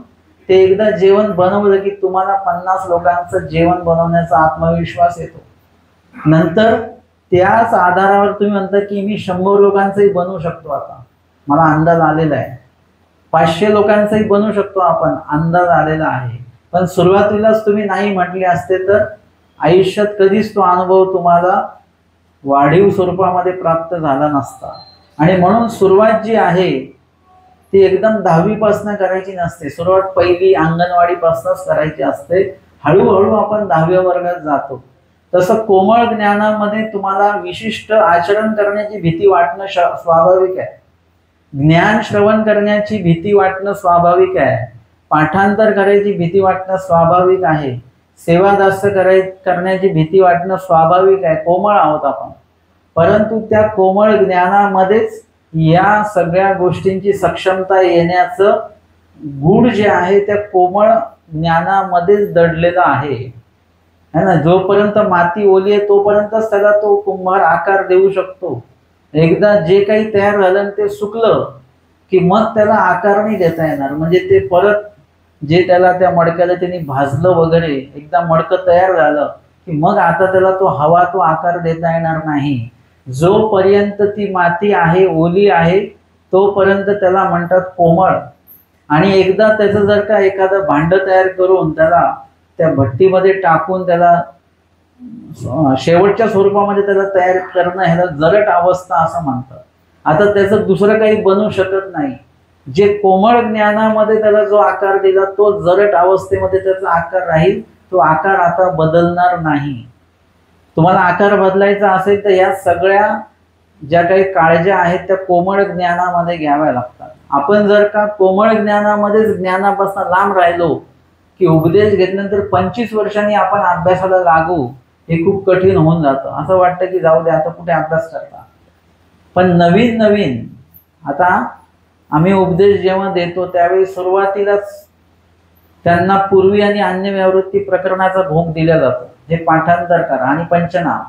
ते एकदा जेवण बनवलं की तुम्हाला 50 लोकांचं जेवण बनवण्याचा आत्मविश्वास येतो. नंतर त्याच आधारावर तुम्ही म्हणता की मी 100 लोकांचंही बनवू शकतो, आता मला अंदाज आलेला आहे, 500 लोकांचंही बनवू शकतो आपण, अंदाज आलेला आहे. पण सुरुवातीलाच तुम्ही नाही म्हटले असते तर आयुष्यात कधीच तो अनुभव तुम्हाला वाढीव स्वरूपामध्ये प्राप्त झाला नसता. आणि म्हणून सुरुवात जी आहे ती एकदम 10वी पासून करायची नसते, सुरुवात पहिली अंगणवाडीपासूनच करायची असते. हळूहळू आपण 10व्या वर्गात जातो. तसं कोमळ ज्ञानामध्ये तुम्हाला विशिष्ट आचरण करण्याची भीती वाटणं स्वाभाविक आहे, ज्ञान श्रवण करण्याची भीती वाटणं स्वाभाविक आहे, पाठांतर करायची भीती वाटणं स्वाभाविक आहे, सेवादास्य करण्याची भीती वाटणं स्वाभाविक आहे. कोमळ आहोत आपण, परंतु त्या कोमळ ज्ञानामध्येच या सगळ्या गोष्टींची सक्षमता येण्याचं गूढ जे आहे त्या कोमळ ज्ञानामध्येच दडलेलं आहे ना. जोपर्यंत माती ओली आहे तोपर्यंतच त्याला तो कुंभार आकार देऊ शकतो. एकदा जे काही तयार झालं ते सुकलं की मग त्याला आकार नाही देता येणार. म्हणजे ते परत जे त्याला त्या मडक्याला त्यांनी भाजलं वगैरे, एकदा मडकं तयार झालं की मग आता त्याला तो हवा तो आकार देता येणार नाही. जोपर्यंत ती माती आहे, ओली आहे, तोपर्यंत त्याला म्हणतात कोमळ. आणि एकदा त्याचं जर का एखादं भांड तयार करून त्याला त्या भट्टीमध्ये टाकून त्याला शेवटच्या स्वरूपामध्ये त्याला तयार करणं, ह्याला जरट अवस्था असं म्हणतात. आता त्याचं दुसरं काही बनू शकत नाही. जे कोमळ ज्ञानामध्ये त्याला जो आकार दिला तो जरट अवस्थेमध्ये त्याचा आकार राहील, तो आकार आता बदलणार नाही. तुम्हाला आकार बदलायचा असेल तर या सगळ्या ज्या काही काळज्या आहेत त्या कोमळ ज्ञानामध्ये घ्याव्या लागतात. आपण जर का कोमळ ज्ञानामध्येच ज्ञानापासून लांब राहिलो की उपदेश घेतल्यानंतर 25 वर्षांनी आपण अभ्यासाला लागू हे खूप कठीण होऊन जातं. असं वाटतं की जाऊ दे, आता कुठे अभ्यास करता. पण नवीन नवीन आता आम्ही उपदेश जेव्हा देतो त्यावेळी सुरुवातीलाच त्यांना पूर्वी आणि अन्य व्यावृत्ती प्रकरणाचा भोग दिला जातो. हे पाठांतर करा आणि पंचनाम.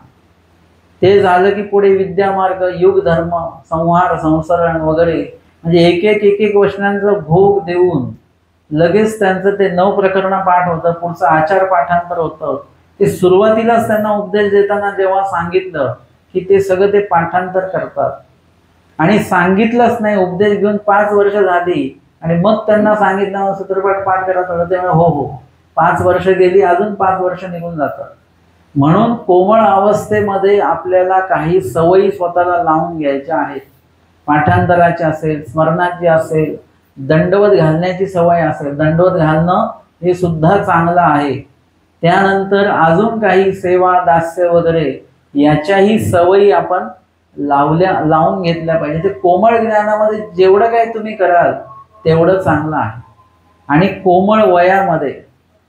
ते झालं की पुढे विद्यामार्ग, युग धर्म, संहार, संसरण वगैरे, म्हणजे एक एक वचनांचा भोग देऊन लगेच त्यांचं ते 9 प्रकरण पाठ होतं. पुढचं आचार पाठांतर होतं. ते सुरुवातीलाच त्यांना उपदेश देताना जेव्हा सांगितलं की ते सगळं ते पाठांतर करतात. आणि सांगितलंच नाही, उपदेश घेऊन 5 वर्ष झाली आणि मग त्यांना सांगितलं सूत्रपाठ पाठ करायचं, तेव्हा हो 5 वर्ष गेली, अजून 5 वर्ष निघून जातात. म्हणून कोमळ अवस्थेमध्ये आपल्याला काही सवयी स्वतःला लावून घ्यायच्या आहेत. पाठांतराची असेल, स्मरणाची असेल, दंडवत घालण्याची सवय असेल, दंडवत घालणं हे सुद्धा चांगलं आहे. त्यानंतर अजून काही सेवा, दास्य वगैरे याच्याही सवयी आपण लावून घेतल्या पाहिजे. ते कोमळ ज्ञानामध्ये जेवढं काही तुम्ही कराल तेवढं चांगलं आहे. आणि कोमळ वयामध्ये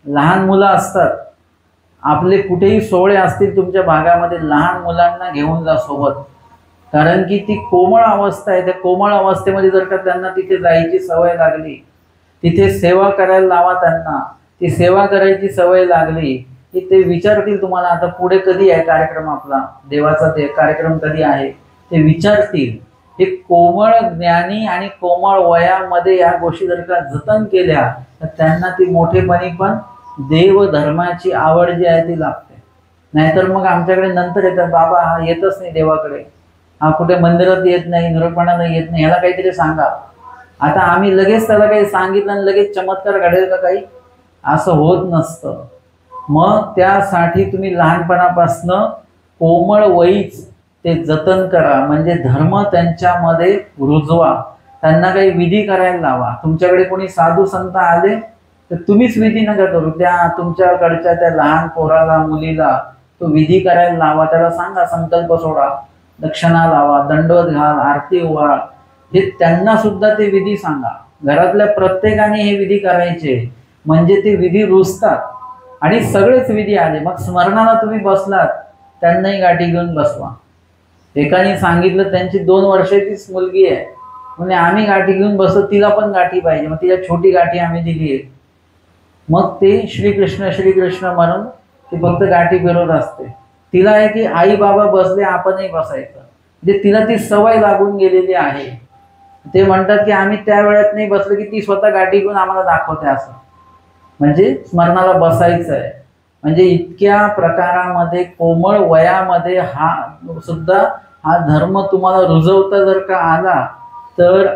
लहान मुलं असतात, आपले कुठेही सोहळे असतील तुमच्या भागामध्ये, लहान मुलांना घेऊन जा सोबत, कारण की ती कोमळ अवस्था आहे. त्या कोमळ अवस्थेमध्ये जर का त्यांना तिथे जायची सवय लागली, तिथे सेवा करायला लावा त्यांना, ती सेवा करायची सवय लागली की ते विचारतील तुम्हाला आता पुढे कधी आहे कार्यक्रम, आपला देवाचा ते कार्यक्रम कधी आहे ते विचारतील. हे कोमळ ज्ञानी आणि कोमळ वयामध्ये या गोष्टी जर का जतन केल्या तर त्यांना ती मोठेपणी पण देव धर्माची आवड जी आहे ती लागते. नाहीतर मग आमच्याकडे नंतर येतात, बाबा हा येतच नाही देवाकडे, हा कुठे मंदिरात येत नाही, निरूपणाला येत नाही, ह्याला काहीतरी सांगा. आता आम्ही लगेच त्याला काही सांगितलं आणि लगेच चमत्कार घडेल का काही, असं होत नसतं. मग त्यासाठी तुम्ही लहानपणापासनं कोमळ वयीच ते जतन करा, म्हणजे धर्म त्यांच्यामध्ये रुजवा. त्यांना काही विधी करायला लावा. तुमच्याकडे कोणी साधू संत आले तर तुम्हीच विधी नका करू, त्या तुमच्याकडच्या त्या लहान पोराला, मुलीला तो विधी करायला लावा. त्याला सांगा संकल्प सोडा, दक्षिणा लावा, दंडवत घाल, आरती ओवाळ, हे त्यांना सुद्धा ते विधी सांगा. घरातल्या प्रत्येकाने हे विधी करायचे, म्हणजे ते विधी रुजतात. आणि सगळेच विधी आले, मग स्मरणाला तुम्ही बसलात, त्यांनाही गाठी घेऊन बसवा. एकाने सांगितलं त्यांची 2 वर्षाचीच मुलगी आहे, म्हणजे आम्ही गाठी घेऊन बसतो, तिला पण गाठी पाहिजे, मग तिला छोटी गाठी आम्ही दिली आहे. मग ते श्रीकृष्ण श्रीकृष्ण म्हणून ती फक्त गाठी फिरवत असते. तिला आहे की आई बाबा बसले आपणही बसायचं, म्हणजे तिला ती सवय लागून गेलेली आहे. ते म्हणतात की आम्ही त्या वेळात नाही बसलो की ती स्वतः गाठी घेऊन आम्हाला दाखवते, असं म्हणजे स्मरणाला बसायचं आहे. म्हणजे इतक्या प्रकारामध्ये कोमळ वयामध्ये हा सुद्धा हा धर्म तुम्हाला रुजवता जर का आला तर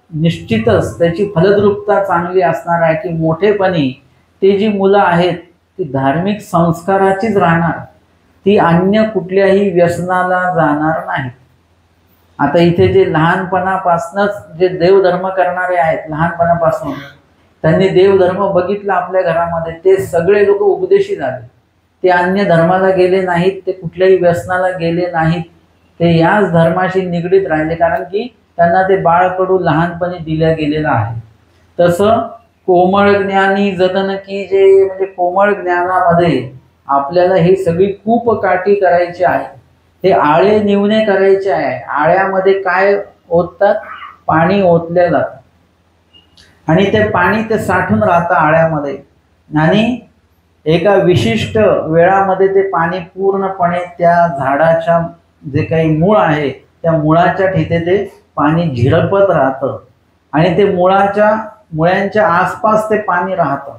निश्चितच त्याची फलद्रुपता चांगली असणार आहे. की मोठेपणी ते जी मुलं आहेत ती धार्मिक संस्काराचीच राहणार, ती अन्य कुठल्याही व्यसनाला जाणार नाही. आता इथे जे लहानपणापासूनच जे देवधर्म करणारे आहेत, लहानपणापासून त्यांनी देवधर्म बघितला आपल्या घरामध्ये, ते सगळे लोक उपदेशी झाले. ते अन्य धर्माला गेले नाहीत, ते कुठल्याही व्यसनाला गेले नाहीत, ते याच धर्माशी निगडीत राहिले, कारण की त्यांना ते बाळकडू लहानपणी दिल्या गेलेलं आहे. तसं कोमळ ज्ञानी जतन की जे, म्हणजे कोमळ ज्ञानामध्ये आपल्याला ही सगळी खूप काठी करायची आहे. हे आळे निवणे करायचे आहे. आळ्यामध्ये काय ओततात, पाणी ओतल्या जातं आणि ते पाणी ते साठून राहतं आळ्यामध्ये, आणि एका विशिष्ट वेळामध्ये ते पाणी पूर्णपणे त्या झाडाच्या जे काही मूळ आहे त्या मुळाच्या ठिथे ते पाणी झिरपत राहतं आणि ते मुळ्यांच्या आसपास ते पाणी राहतं.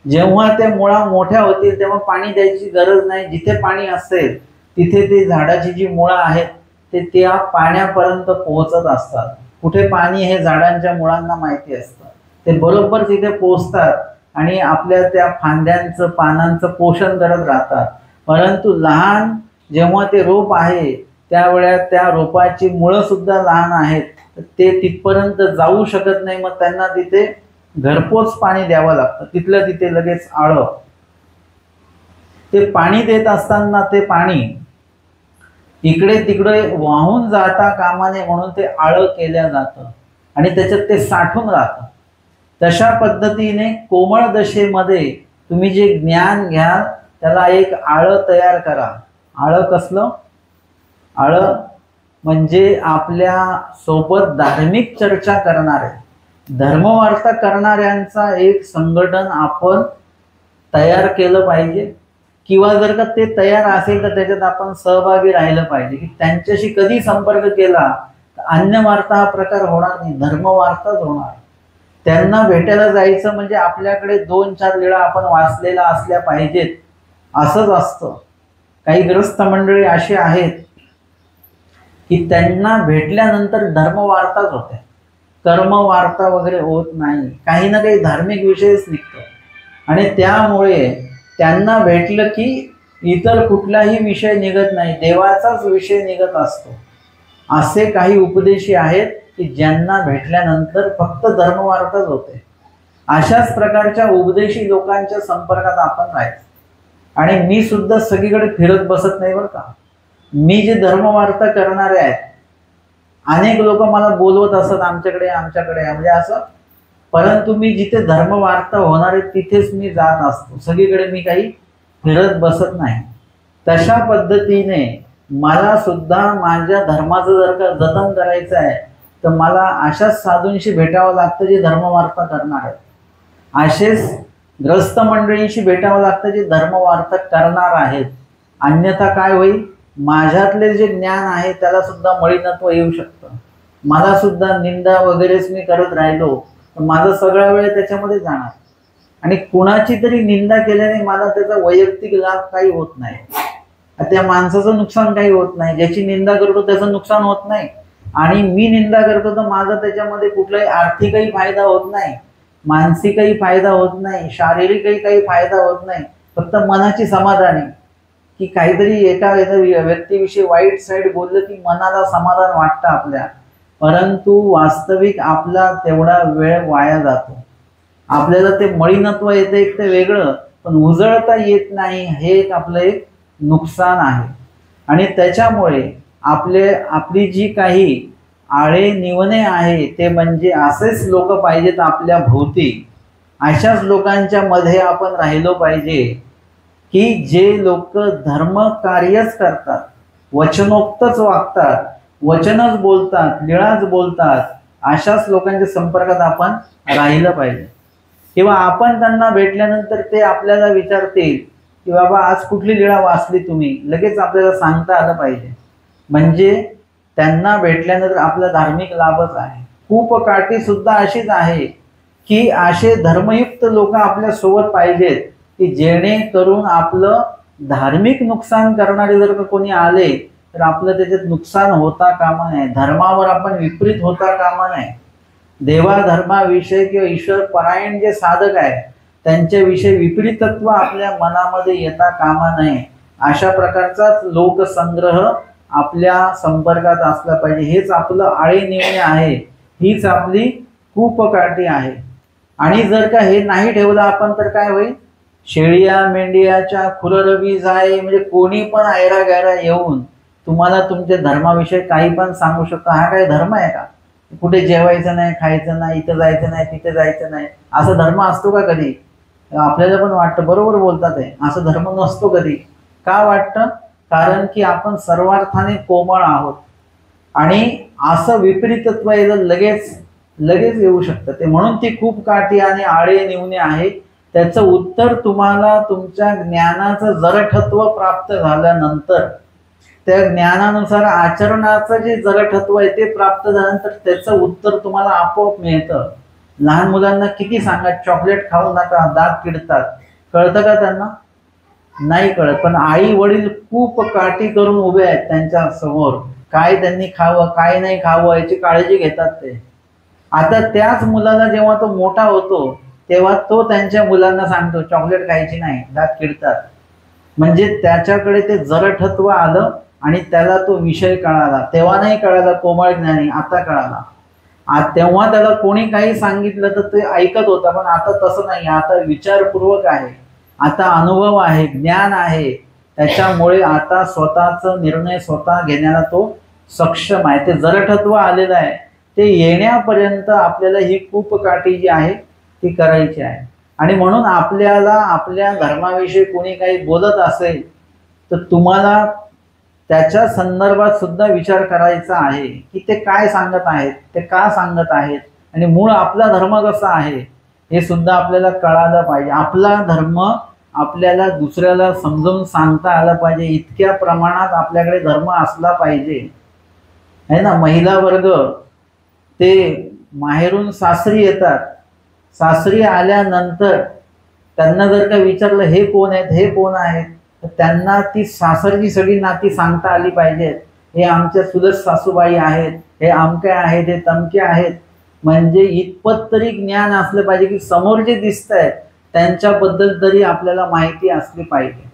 जेव्हा ते मुळा मोठ्या होतील तेव्हा पाणी द्यायची गरज नाही. जिथे पाणी असेल तिथे ते झाडाची जी मुळं आहेत ते त्या पाण्यापर्यंत पोहोचत असतात. कुठे पाणी हे झाडांच्या मुळांना माहिती असतं, ते बरोबर तिथे पोहोचतात आणि आपल्या त्या फांद्यांचं पानांचं पोषण करत राहतात. परंतु लहान जेव्हा ते रोप आहे त्यावेळेस त्या रोपाची मुळं सुद्धा लहान आहेत, ते तिथपर्यंत जाऊ शकत नाही. मग त्यांना तिथे घरपोच पाणी द्यावं लागतं, तिथलं तिथे लगेच आळं. ते पाणी देत असताना ते पाणी इकडे तिकडे वाहून जाता कामा नये म्हणून ते आळं केलं जातं आणि त्याच्यात ते साठून राहतं. तशा पद्धतीने कोमळ दशेमध्ये तुम्ही जे ज्ञान घ्याल त्याला एक आळं तयार करा. आळं कसलं? आळं म्हणजे आपल्या सोबत धार्मिक चर्चा करणारे, धर्मवार्ता करणाऱ्यांचा एक संघटन आपण तयार केलं पाहिजे. किंवा जर का ते तयार असेल तर त्याच्यात आपण सहभागी राहिलं पाहिजे, की त्यांच्याशी कधी संपर्क केला तर अन्य वार्ता हा प्रकार होणार नाही, धर्मवार्ताच होणार. त्यांना भेटायला जायचं म्हणजे आपल्याकडे 2-4 लीळा आपण वाचलेला असल्या पाहिजेत असंच असतं. काही ग्रस्त मंडळी अशी आहेत की त्यांना भेटल्यानंतर धर्मवार्ताच होते, कर्मवार्ता वगैरे होत नाही, काही ना काही धार्मिक विषयच निघतो. आणि त्यामुळे त्यांना भेटलं की इतर कुठलाही विषय निघत नाही, देवाचाच विषय निघत असतो. असे काही उपदेशी आहेत की ज्यांना भेटल्यानंतर फक्त धर्मवार्ताच होते. अशाच प्रकारच्या उपदेशी लोकांच्या संपर्कात आपण राहायचं. आणि मी सुद्धा सगळीकडे फिरत बसत नाही बरं का. मी जे धर्मवार्ता करणारे आहेत, अनेक लोक मला बोलवत असत आमच्याकडे म्हणजे असं, परंतु मी जिथे धर्मवार्ता होणार आहे तिथेच मी जात असतो, सगळीकडे मी काही फिरत बसत नाही. तशा पद्धतीने मला सुद्धा माझ्या धर्माचं जर का जतन करायचं आहे तर मला अशाच साधूंशी भेटावं लागतं जे धर्मवार्ता करणार आहेत, असेच ग्रस्त मंडळींशी भेटावं लागतं जे धर्मवार्ता करणार आहेत. अन्यथा काय होईल, माझ्यातले जे ज्ञान आहे त्याला सुद्धा मलिनत्व येऊ शकतं. मला सुद्धा निंदा वगैरेच मी करत राहिलो तर माझा सगळा वेळ त्याच्यामध्ये जाणार. आणि कुणाची तरी निंदा केल्याने मला त्याचा वैयक्तिक लाभ काही होत नाही, त्या माणसाचं नुकसान काही होत नाही. ज्याची निंदा करतो त्याचं नुकसान होत नाही, आणि मी निंदा करतो तर माझा त्याच्यामध्ये कुठलाही आर्थिकही फायदा होत नाही, मानसिकही फायदा होत नाही, शारीरिकही काही फायदा होत नाही. फक्त मनाची समाधानी, की काहीतरी एका व्यक्तीविषयी वाईट साईड बोललं की मनाला समाधान वाटतं आपल्या, परंतु वास्तविक आपला तेवढा वेळ वाया जातो. आपल्याला ते मलिनत्व येते एक ते वेगळं, पण उजळता येत नाही, हे एक आपलं एक नुकसान आहे. आणि त्याच्यामुळे आपली जी काही आळे निवणे आहे ते म्हणजे असेच लोक पाहिजेत आपल्या भोवती. अशाच लोकांच्या मध्ये आपण राहिलो पाहिजे की जे लोक धर्म कार्यच करतात, वचनोक्तच वागतात, वचनच बोलतात, लीळाच बोलतात, अशाच लोकांच्या संपर्कात आपण राहिलं पाहिजे. किंवा आपण त्यांना भेटल्यानंतर ते आपल्याला विचारतील की बाबा आज कुठली लीळा वाचली तुम्ही, लगेच आपल्याला सांगता आलं पाहिजे. म्हणजे त्यांना भेटल्यानंतर आपला धार्मिक लाभच आहे. खूप काठी सुद्धा अशीच आहे की असे धर्मयुक्त लोक आपल्या सोबत पाहिजेत की जेणेकरून आपलं धार्मिक नुकसान करणारे जर कोणी आले तर आपलं त्याच्यात नुकसान होता कामा नये, धर्मावर आपण विपरीत होता कामा नये. देवा धर्माविषयी किंवा ईश्वर परायण जे साधक आहे त्यांच्याविषयी विपरीतत्व आपल्या मनामध्ये येता कामा नये. अशा प्रकारचाच लोकसंग्रह आपल्या संपर्कात असला पाहिजे. हेच आपलं आळे निवणे आहे, हीच आपली कूपकाठी आहे. आणि जर का हे नाही ठेवलं आपण तर काय होईल, शेळिया मेंढियाच्या खुररवी जाय, म्हणजे कोणी पण ऐरा गैरा येऊन तुम्हाला तुमच्या धर्माविषयी काही पण सांगू शकतो. हा काय धर्म आहे का? कुठे जेवायचं नाही, खायचं नाही, इथं जायचं नाही, तिथे जायचं नाही, असं धर्म असतो का कधी? आपल्याला पण वाटतं बरोबर बोलतात आहे, असं धर्म नसतो कधी. का वाटतं? कारण की आपण सर्वार्थाने कोमळ आहोत आणि असं विपरीतत्व लगेच येऊ शकतं. ते म्हणून ती खूप काठी आणि आळे निवणे आहे. त्याचं उत्तर तुम्हाला तुमच्या ज्ञानाचं जरठत्व प्राप्त झाल्यानंतर, त्या ज्ञानानुसार आचरणाचं जे जरठत्व आहे ते प्राप्त झाल्यानंतर त्याचं उत्तर तुम्हाला आपोआप मिळतं. लहान मुलांना किती सांगा चॉकलेट खाऊ नका, दात किडतात, कळतं का त्यांना? नाही कळत. पण आई वडील खूप काठी करून उभे आहेत त्यांच्या समोर, काय त्यांनी खावं काय नाही खावं याची काळजी घेतात ते. आता त्याच मुलाला जेव्हा तो मोठा होतो तेव्हा तो त्यांच्या मुलांना सांगतो चॉकलेट खायची नाही, दात किडतात. म्हणजे त्याच्याकडे ते जरठत्व आलं आणि त्याला तो विषय कळाला. तेव्हा नाही कळाला कोमळ ज्ञानी, आता कळाला. तेव्हा त्याला कोणी काही सांगितलं तर ते ऐकत होता, पण आता तसं नाही. आता विचारपूर्वक आहे, आता अनुभव आहे, ज्ञान आहे. त्याच्यामुळे आता स्वतःचा निर्णय स्वतः घेण्याला तो सक्षम आहे. ते जरठत्व आलेलं आहे. ते येण्यापर्यंत आपल्याला ही कूपकाठी जी आहे ती करायची आहे. आणि म्हणून आपल्याला आपल्या धर्माविषयी कोणी काही बोलत असेल तर तुम्हाला त्याच्या संदर्भात सुद्धा विचार करायचा आहे की ते काय सांगत आहेत, ते का सांगत आहेत, आणि मूळ आपला धर्म कसा आहे हे सुद्धा आपल्याला कळालं पाहिजे. आपला धर्म आपल्याला दुसऱ्याला समजावून सांगता आला पाहिजे, इतक्या प्रमाणात आपल्याकडे धर्म असला पाहिजे, है ना. महिला वर्ग ते माहेरून सासरी येतात, सासरी आल्यानंतर त्यांना जर का विचारलं हे कोण आहेत, हे कोण आहेत, तर त्यांना ती सासरची सगळी नाती सांगता आली पाहिजेत. हे आमच्या चुलत सासूबाई आहेत, हे अमके आहेत, हे तमके आहेत. म्हणजे इतपत तरी ज्ञान असलं पाहिजे की समोर जे दिसत आहेत त्यांच्याबद्दल तरी आपल्याला माहिती असली पाहिजे.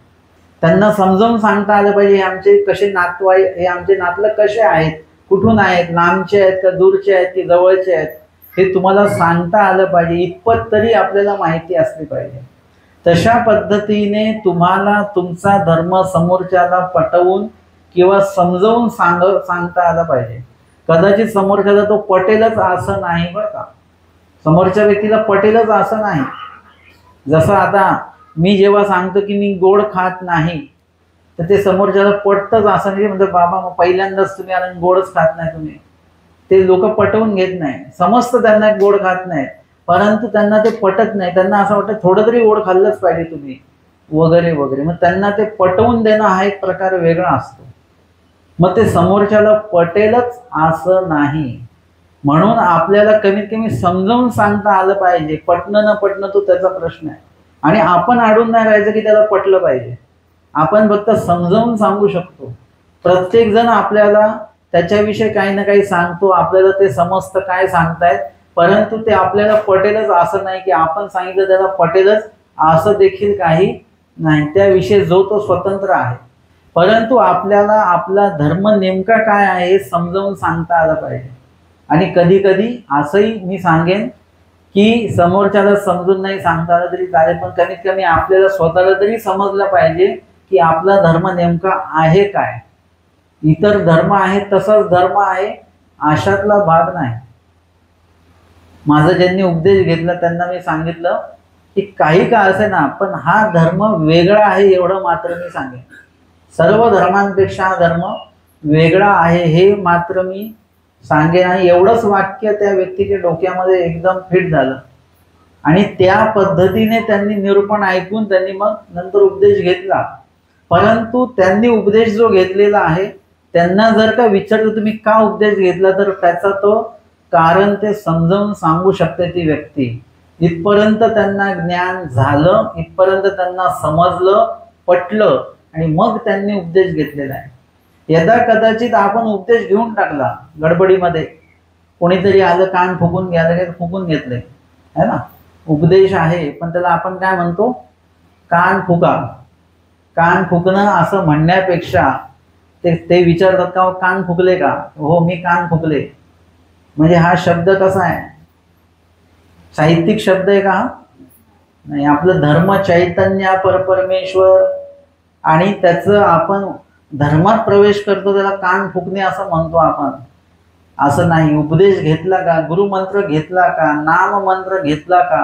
त्यांना समजावून सांगता आलं पाहिजे हे आमचे कसे नातवाई, हे आमचे नातलं कसे आहेत, कुठून आहेत, लांबचे आहेत का दूरचे आहेत की जवळचे आहेत, हे तुम्हाला सांगता आलं पाहिजे. इतपत तरी आपल्याला माहिती असली पाहिजे. तशा पद्धतीने तुम्हाला तुमचा धर्म समोरच्याला पटवून किंवा समजावून सांगता आलं पाहिजे. कदाचित समोरच्याला तो पटेलच असं नाही बरं का, समोरच्या व्यक्तीला पटेलच असं नाही. जसं आता मी जेव्हा सांगतो की मी गोड खात नाही तर ते समोरच्याला पटतच असं नाही. म्हणजे बाबा मग पहिल्यांदाच तुम्ही आला गोडच खात नाही तुम्ही, ते लोक पटवून घेत नाही. समजतं त्यांना गोड खात नाही, परंतु त्यांना ते पटत नाही. त्यांना असं वाटतं थोडं तरी गोड खाल्लंच पाहिजे तुम्ही वगैरे वगैरे. मग त्यांना ते पटवून देणं हा एक प्रकार वेगळा असतो. मग ते समोरच्याला पटेलच असं नाही. म्हणून आपल्याला कमीत कमी समजावून सांगता आलं पाहिजे. पटणं न पटणं तो त्याचा प्रश्न आहे, आणि आपण अडून नाही राहायचं की त्याला पटलं पाहिजे. आपण फक्त समजावून सांगू शकतो. प्रत्येक जण आपल्याला त्याच्याविषयी काही ना काही सांगतो, आपल्याला ते समजतं काय सांगतायत, परंतु ते आपल्याला पटेलच असं नाही की आपण सांगितलं त्याला पटेलच असं देखील काही नाही. त्याविषयी जो तो स्वतंत्र आहे, परंतु आपल्याला आपला धर्म नेमका काय आहे हे समजावून सांगता आलं पाहिजे. आणि कधी कधी असंही मी सांगेन की समोरच्याला समजून नाही सांगता आलं तरी चालेल, पण कमीत कमी आपल्याला स्वतःला तरी समजलं पाहिजे की आपला धर्म नेमका आहे काय. इतर धर्म आहे तसाच धर्म आहे अशातला भाग नाही. माझा ज्यांनी उपदेश घेतला त्यांना मी सांगितलं की काही का असे ना, पण हा धर्म वेगळा आहे एवढं मात्र मी सांगेन. सर्व धर्मांपेक्षा हा धर्म वेगळा आहे हे मात्र मी सांगेन. आणि एवढंच वाक्य त्या व्यक्तीच्या डोक्यामध्ये एकदम फिट झालं, आणि त्या पद्धतीने त्यांनी निरूपण ऐकून त्यांनी मग नंतर उपदेश घेतला. परंतु त्यांनी उपदेश जो घेतलेला आहे त्यांना जर का विचारलं तुम्ही का उपदेश घेतला, तर त्याचा तो कारण ते समजावून सांगू शकते ती व्यक्ती. इथपर्यंत त्यांना ज्ञान झालं, इथपर्यंत त्यांना समजलं, पटलं, आणि मग त्यांनी उपदेश घेतलेला आहे. यदा कदाचित आपण उपदेश घेऊन टाकला गडबडीमध्ये, कोणीतरी आलं कान फुकून घ्यायला, फुकून घेतले है ना. उपदेश आहे पण त्याला आपण काय म्हणतो, कान फुका. कान फुकणं असं म्हणण्यापेक्षा ते विचारतात का कान फुकले का, हो मी कान फुकले. म्हणजे हा शब्द कसा आहे, साहित्यिक शब्द आहे का नाही. आपलं धर्म चैतन्य परमेश्वर, आणि त्याचं आपण धर्मात प्रवेश करतो त्याला कान फुकणे असं म्हणतो आपण. असं नाही. उपदेश घेतला का, गुरुमंत्र घेतला का, नाम मंत्र घेतला का,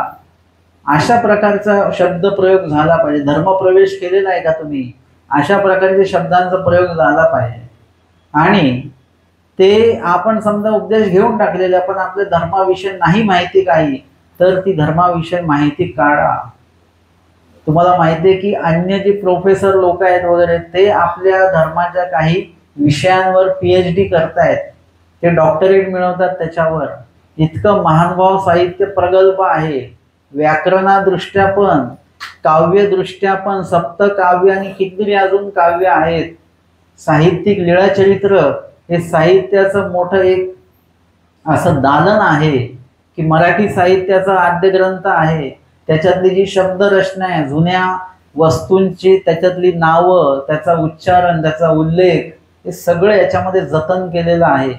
अशा प्रकारचा शब्द प्रयोग झाला पाहिजे. धर्म प्रवेश केलेला आहे का तुम्ही, अशा प्रकारचे शब्दांचा प्रयोग झाला पाहिजे. आणि ते आपण समजा उपदेश घेऊन टाकलेला पण आपल्या धर्माविषयी नाही माहिती काही, तर ती धर्माविषयी माहिती काढा. तुम्हाला माहिती आहे की अन्य जे प्रोफेसर लोक आहेत वगैरे ते आपल्या धर्माच्या काही विषयांवर PhD करतायत, ते डॉक्टरेट मिळवतात त्याच्यावर. इतकं महानुभाव साहित्य प्रगल्भ आहे, व्याकरणादृष्ट्या पण, काव्यदृष्ट्या पण. सप्तकाव्य आणि कितीतरी अजून काव्य आहेत. साहित्यिक लीळाचरित्र हे साहित्याचं मोठं एक असं दालन आहे की मराठी साहित्याचा आद्य ग्रंथ आहे. त्याच्यातली जी शब्दरचना आहे, जुन्या वस्तूंची त्याच्यातली नावं, त्याचा उच्चारण, त्याचा उल्लेख, हे सगळं याच्यामध्ये जतन केलेलं आहे.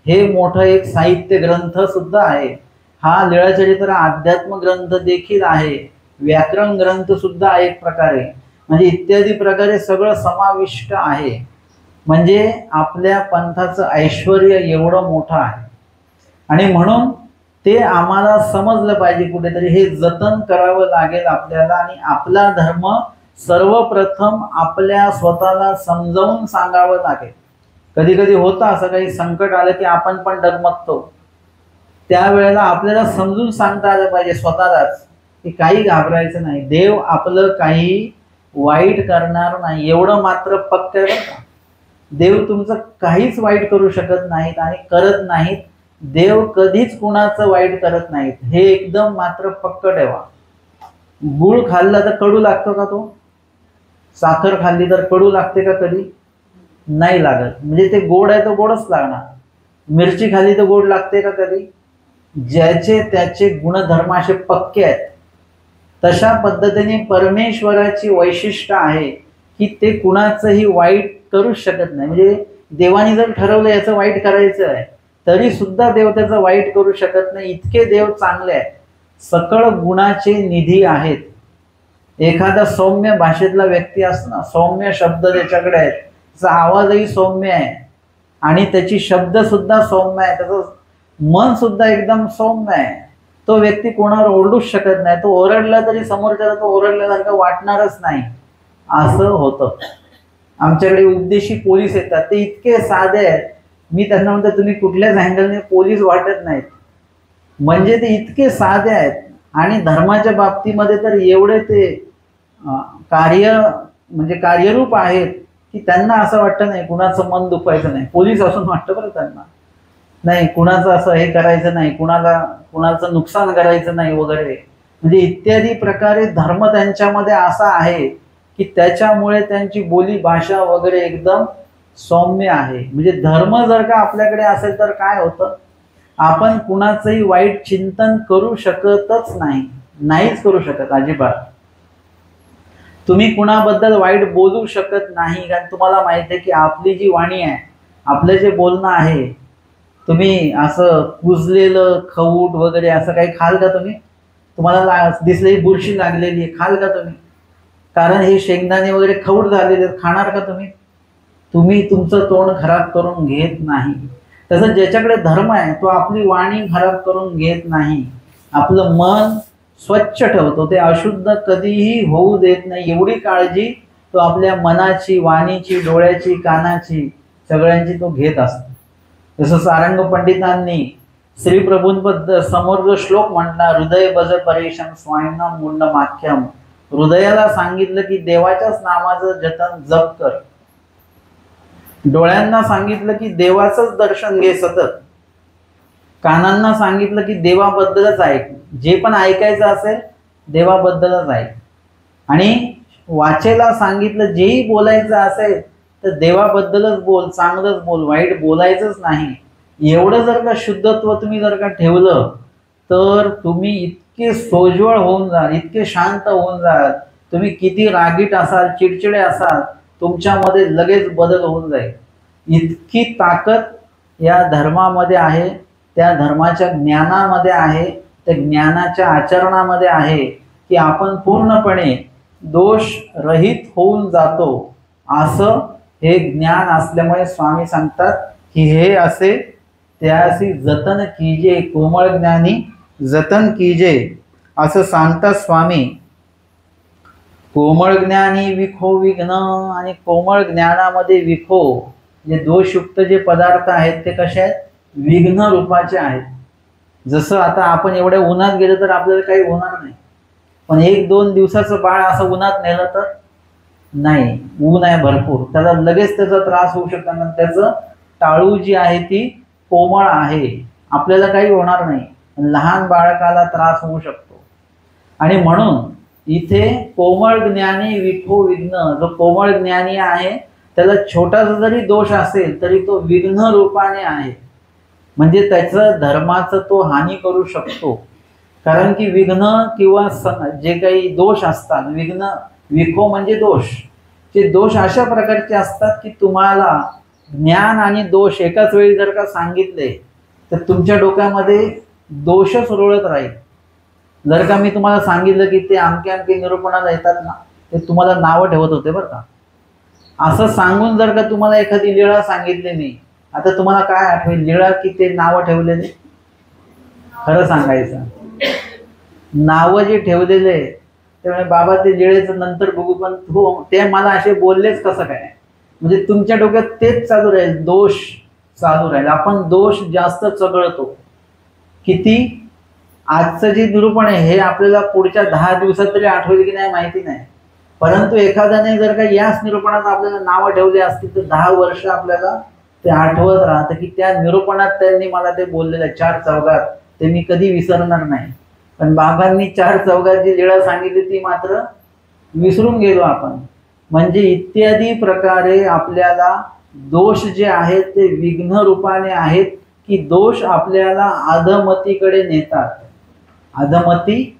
हे मोठं एक साहित्य ग्रंथ सुद्धा आहे. हा लीळाचरित्र अध्यात्म ग्रंथ देखील आहे, व्याकरण ग्रंथ सुद्धा एक प्रकारे, म्हणजे इत्यादी प्रकारे सगळं समाविष्ट आहे. म्हणजे आपल्या पंथाचं ऐश्वर्य एवढं मोठं आहे. आणि म्हणून ते आम्हाला समजलं पाहिजे कुठेतरी, हे जतन करावं लागेल आपल्याला. आणि आपला धर्म सर्वप्रथम आपल्या स्वतःला समजावून सांगावं लागेल. कधी कधी होतं असं, काही संकट आलं की आपण पण डगमगतो. त्यावेळेला आपल्याला समजून सांगता आलं पाहिजे स्वतःलाच की काही घाबरायचं नाही, देव आपलं काही वाईट करणार नाही, एवढं मात्र पक्क आहे बरं का. देव तुमचं काहीच वाईट करू शकत नाहीत आणि करत नाहीत. देव कधीच कुणाचं वाईट करत नाहीत, हे एकदम मात्र पक्क ठेवा. गुळ खाल्ला तर कडू लागतो का तो? साखर खाल्ली तर कडू लागते का कधी? नाही लागत. म्हणजे ते गोड आहे तो गोडच लागणार. मिरची खाल्ली तर गोड लागते का कधी? ज्याचे त्याचे गुणधर्म असे पक्के आहेत. तशा पद्धतीने परमेश्वराची वैशिष्ट्य आहे की ते कुणाचंही वाईट करूच शकत नाही. म्हणजे देवाने जर ठरवलं याचं वाईट करायचं आहे तरी सुद्धा देव त्याचं वाईट करू शकत नाही, इतके देव चांगले आहेत. सकळ गुणाचे निधी आहेत. एखादा सौम्य भाषेतला व्यक्ती असतो ना, सौम्य शब्द त्याच्याकडे आहेत, त्याचा आवाजही सौम्य आहे आणि त्याची शब्द सुद्धा सौम्य आहे, त्याचं मन सुद्धा एकदम सौम्य आहे, तो व्यक्ती कोणावर ओरडूच शकत नाही. तो ओरडला तरी समोरच्याला तो ओरडल्यासारखं वाटणारच नाही, असं होतं. आमच्याकडे उपदेशी पोलीस येतात, ते इतके साधे आहेत, मी त्यांना म्हणतो तुम्ही कुठल्याच अँगलने पोलीस वाटत नाहीत. म्हणजे ते इतके साधे आहेत. आणि धर्माच्या बाबतीमध्ये तर एवढे ते म्हणजे कार्यरूप आहेत की त्यांना असं वाटतं नाही कुणाचं मन दुखवायचं नाही. पोलीस असून वाटतं बरं त्यांना, नाही कुणाचं असं हे करायचं नाही, कुणाचं नुकसान करायचं नाही वगैरे. म्हणजे इत्यादी प्रकारे धर्म त्यांच्यामध्ये असा आहे की त्याच्यामुळे त्यांची बोली भाषा वगैरे एकदम सौम्य आहे. म्हणजे धर्म जर का आपल्याकडे असेल तर काय होतं, आपण कुणाचंही वाईट चिंतन करू शकतच नाही, नाहीच करू शकत अजिबात. तुम्ही कुणाबद्दल वाईट बोलू शकत नाही, कारण तुम्हाला माहिती आहे की आपली जी वाणी आहे, आपलं जे बोलणं आहे, तुम्ही असं कुजलेलं खवूट वगैरे असं काही खाल का तुम्ही? तुम्हाला दिसली बुरशी लागलेली आहे, खाल का तुम्ही? कारण हे शेंगदाणे वगैरे खवूट झालेले खाणार का तुम्ही? तुम्ही तुमचं तोंड खराब करून घेत नाही. तसं ज्याच्याकडे धर्म आहे तो आपली वाणी खराब करून घेत नाही, आपलं मन स्वच्छ ठेवतो, ते अशुद्ध कधीही होऊ देत नाही. एवढी काळजी तो आपल्या मनाची, वाणीची, डोळ्याची, कानाची, सगळ्यांची तो घेत असतो. जसं सारंग पंडितांनी श्री प्रभूंबद्दल समोर जो श्लोक म्हटला, हृदय बज परेशम स्वामीना मुंडमाख्यम, हृदयाला सांगितलं की देवाच्याच नामाचं जतन जप कर, डोळ्यांना सांगितलं की देवाचंच दर्शन घे सतत, कानांना सांगितलं की देवाबद्दलच ऐक, जे पण ऐकायचं असेल देवाबद्दलच ऐक, आणि वाचेला सांगितलं जेही बोलायचं असेल तर देवाबद्दलच बोल, चांगलंच बोल, वाईट बोलायचंच नाही. एवढं जर का शुद्धत्व तुम्ही जर का ठेवलं तर तुम्ही इतके सोज्वळ होऊन जाल, इतके शांत होऊन जाल. तुम्ही किती रागीट असाल, चिडचिडे असाल, तुमच्यामध्ये लगेच बदल होऊन जाईल. इतकी ताकद या धर्मामध्ये आहे, त्या धर्माच्या ज्ञानामध्ये आहे, त्या ज्ञानाच्या आचरणामध्ये आहे की आपण पूर्णपणे दोष रहित होऊन जातो. असं हे ज्ञान असल्यामुळे स्वामी सांगतात की हे असे त्यासी जतन कीजे, कोमळ ज्ञानी जतन कीजे, असं सांगतात स्वामी. कोमळ ज्ञानी विखो विघ्न, आणि कोमळ ज्ञानामध्ये विखो, जे दोषयुक्त जे पदार्थ आहेत ते कसे आहेत? विघ्न रूपाचे आहेत. जसं आता आपण एवढ्या उन्हात गेलो तर आपल्याला काही होणार नाही, पण 1-2 दिवसाचं बाळ असं उन्हात नेलं तर नाही, ऊन आहे भरपूर, त्याला लगेच त्याचा त्रास होऊ शकतो. आणि त्याचं टाळू जी आहे ती कोमळ आहे, आपल्याला काही होणार नाही, लहान बाळकाला त्रास होऊ शकतो. आणि म्हणून इथे कोमळ ज्ञानी विखो विघ्न, जो कोमळ ज्ञानी आहे त्याला छोटासा जरी दोष असेल तरी तो विघ्न रूपाने आहे. म्हणजे त्याचं धर्माचं तो हानी करू शकतो. कारण की विघ्न किंवा जे काही दोष असतात, विघ्न विखो म्हणजे दोष, जे दोष अशा प्रकारचे असतात की तुम्हाला ज्ञान आणि दोष एकाच वेळी जर का सांगितले तर तुमच्या डोक्यामध्ये दोषच रुळत राहील. जर का मी तुम्हाला सांगितलं की ते अमके निरूपणाला येतात ना, ते तुम्हाला नावं ठेवत होते बरं का. असं सांगून जर का तुम्हाला एखादी लीळा सांगितली मी, आता तुम्हाला काय आठवेल? लीळा की ते नावं ठेवलेले? खरं सांगायचं, नावं जे ठेवलेले त्यामुळे बाबा ते जेळेचं नंतर बघू, पण ते मला असे बोललेच कसं काय, म्हणजे तुमच्या डोक्यात तेच चालू राहील, दोष चालू राहील. आपण दोष जास्त चघळतो. किती आजचं जे निरूपण आहे हे आपल्याला पुढच्या 10 दिवसात तरी आठवेल की नाही माहिती नाही, परंतु एखाद्याने जर का याच निरूपणात आपल्याला नावं ठेवली असतील तर 10 वर्ष आपल्याला ते आठवत राहतं की त्या निरूपणात त्यांनी मला ते बोललेलं 4 चौघात, ते मी कधी विसरणार नाही. पण बाबांनी 4 चौघात जी लीळा सांगितली ती मात्र विसरून गेलो आपण. म्हणजे इत्यादी प्रकारे आपल्याला दोष जे आहेत ते विघ्न रूपाने आहेत, की दोष आपल्याला अधमतीकडे नेतात. अधमती,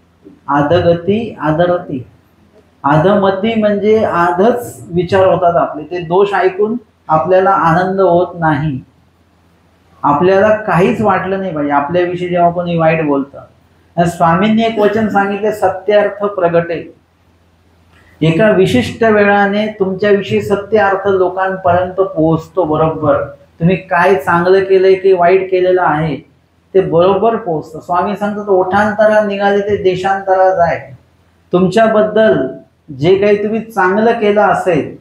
अधगती, अधरती. अधमती म्हणजे आधच विचार होतात आपले, ते दोष ऐकून आपल्याला आनंद होत नाही, आपल्याला काहीच वाटलं नाही पाहिजे आपल्याविषयी जेव्हा कोणी वाईट बोलतं. स्वामींनी एक वचन सांगितले, सत्यार्थ प्रगटे. एका विशिष्ट वेळाने तुमच्याविषयी सत्य अर्थ लोकांपर्यंत पोहोचतो. बरोबर तुम्ही काय चांगलं केलंय की वाईट केलेलं आहे ते बरोबर पोहोचतं. स्वामी सांगतात, ओठांतरा निघाले ते देशांतरा जाय. तुमच्याबद्दल जे काही तुम्ही चांगलं केलं असेल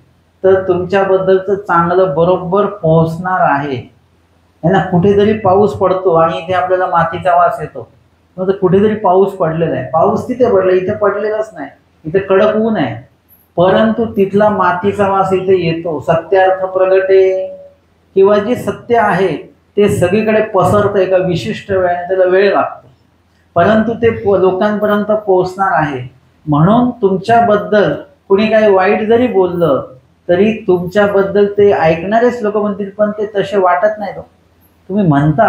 तर तुमच्याबद्दलचं चांगलं बरोबर पोहोचणार आहे ना. कुठेतरी पाऊस पडतो आणि इथे आपल्याला मातीचा वास येतो, मग कुठेतरी पाऊस पडलेला आहे, पाऊस तिथे पडला, इथे पडलेलाच नाही, इथे कडक ऊन आहे, परंतु तिथला मातीचा वास इथे येतो. सत्यार्थ प्रगटे, किंवा जे सत्य आहे ते सगळीकडे पसरतं एका विशिष्ट वेळाने, त्याला वेळ लागतो, परंतु ते लोकांपर्यंत पोहोचणार आहे. म्हणून तुमच्याबद्दल कुणी काही वाईट जरी बोललं तरी तुमच्याबद्दल ते ऐकणारेच लोक म्हणतील, पण ते तसे वाटत नाही. तुम्ही म्हणता,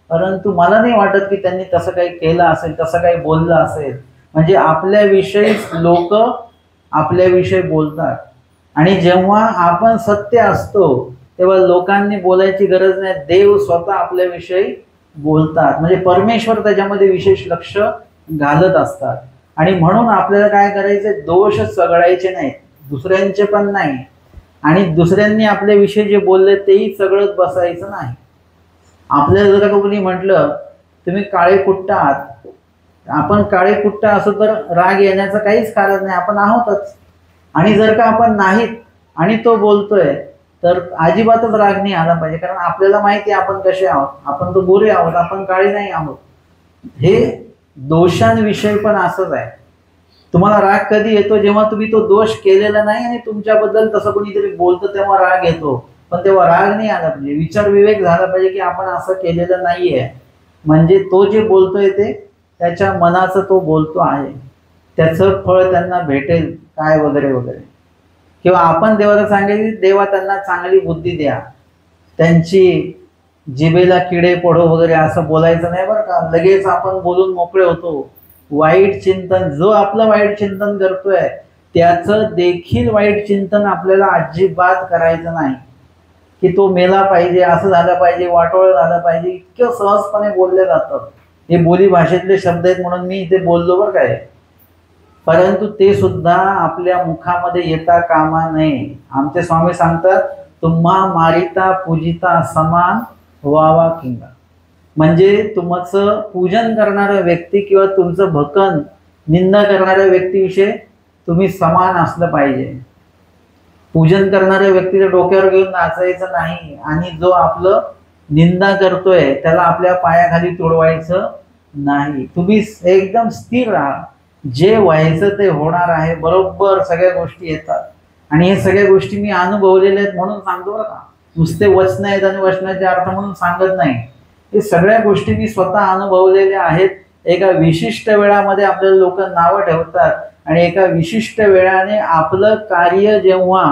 परंतु मला नाही वाटत की त्यांनी तसं काही केलं असेल, तसं काही बोललं असेल. म्हणजे आपल्याविषयी लोक आपल्याविषयी बोलतात, आणि जेव्हा आपण सत्य असतो तेव्हा लोकांनी बोलायची गरज नाही, देव स्वतः आपल्याविषयी बोलतात. म्हणजे परमेश्वर त्याच्यामध्ये विशेष लक्ष घालत असतात. आणि म्हणून आपल्याला काय करायचे, दोष चघळायचे नाहीत, दुसऱ्यांचे पण नाही, आणि दुसऱ्यांनी आपल्याविषयी जे बोलले तेही चघळत बसायचं नाही. आपल्याला जर का कोणी म्हटलं तुम्ही काळे कुट्टा आहात, आपण काळे कुट्टा असो तर राग येण्याचं काहीच कारण नाही, आपण आहोतच. आणि जर का आपण नाहीत आणि तो बोलतोय तर अजिबातच राग नाही आला पाहिजे, कारण आपल्याला माहिती आहे आपण कसे आहोत, आपण तो गोरे आहोत, आपण काळे नाही आहोत. हे दोषांविषयी पण असंच आहे. तुम्हाला राग कधी येतो, जेव्हा तुम्ही तो दोष केलेला नाही आणि तुमच्याबद्दल तसं कोणीतरी बोलतं तेव्हा राग येतो, पण तेव्हा राग नाही आला पाहिजे, विचार विवेक झाला पाहिजे की आपण असं केलेलं नाहीये. म्हणजे तो जे बोलतोय ते त्याच्या मनाचं तो बोलतो आहे, त्याचं फळ त्यांना भेटेल काय वगैरे वगैरे. किंवा आपण देवाला सांगायचे, देवा त्यांना चांगली बुद्धी द्या, त्यांची जिभेला किडे पडो वगैरे असं बोलायचं नाही बरं का. लगेच आपण बोलून मोकळे होतो. वाईट चिंतन, जो आपलं वाईट चिंतन करतोय त्याचं देखील वाईट चिंतन आपल्याला अजिबात करायचं नाही, की तो मेला पाहिजे, असं झालं पाहिजे, वाटोळ झालं पाहिजे. इतकं सहजपणे बोलले जातं. हे बोली भाषेतले शब्द आहेत म्हणून मी इथे बोललो बरं काय, परंतु ते सुद्धा आपल्या मुखामध्ये येता कामा नये. आमचे स्वामी सांगतात, तुम्हा मारिता पूजिता समान व्हावा किंवा. म्हणजे तुमचं पूजन करणाऱ्या व्यक्ती किंवा तुमचं भकन निंदा करणाऱ्या व्यक्तीविषयी तुम्ही समान असलं पाहिजे. पूजन करणाऱ्या व्यक्तीच्या डोक्यावर घेऊन नाचायचं नाही, आणि जो आपलं निंदा करतोय त्याला आपल्या पायाखाली तुडवायचं नाही. तुम्ही एकदम स्थिर राहा, जे व्हायचं ते होणार आहे, बरोबर सगळ्या गोष्टी येतात. आणि हे सगळ्या गोष्टी मी अनुभवलेल्या आहेत म्हणून सांगतो बरं का, नुसते वचन आहेत आणि वचनाचे अर्थ म्हणून सांगत नाही. हे सगळ्या गोष्टी मी स्वतः अनुभवलेल्या आहेत. एका विशिष्ट वेळामध्ये आपल्याला लोक नावं ठेवतात, आणि एका विशिष्ट वेळाने आपलं कार्य जेव्हा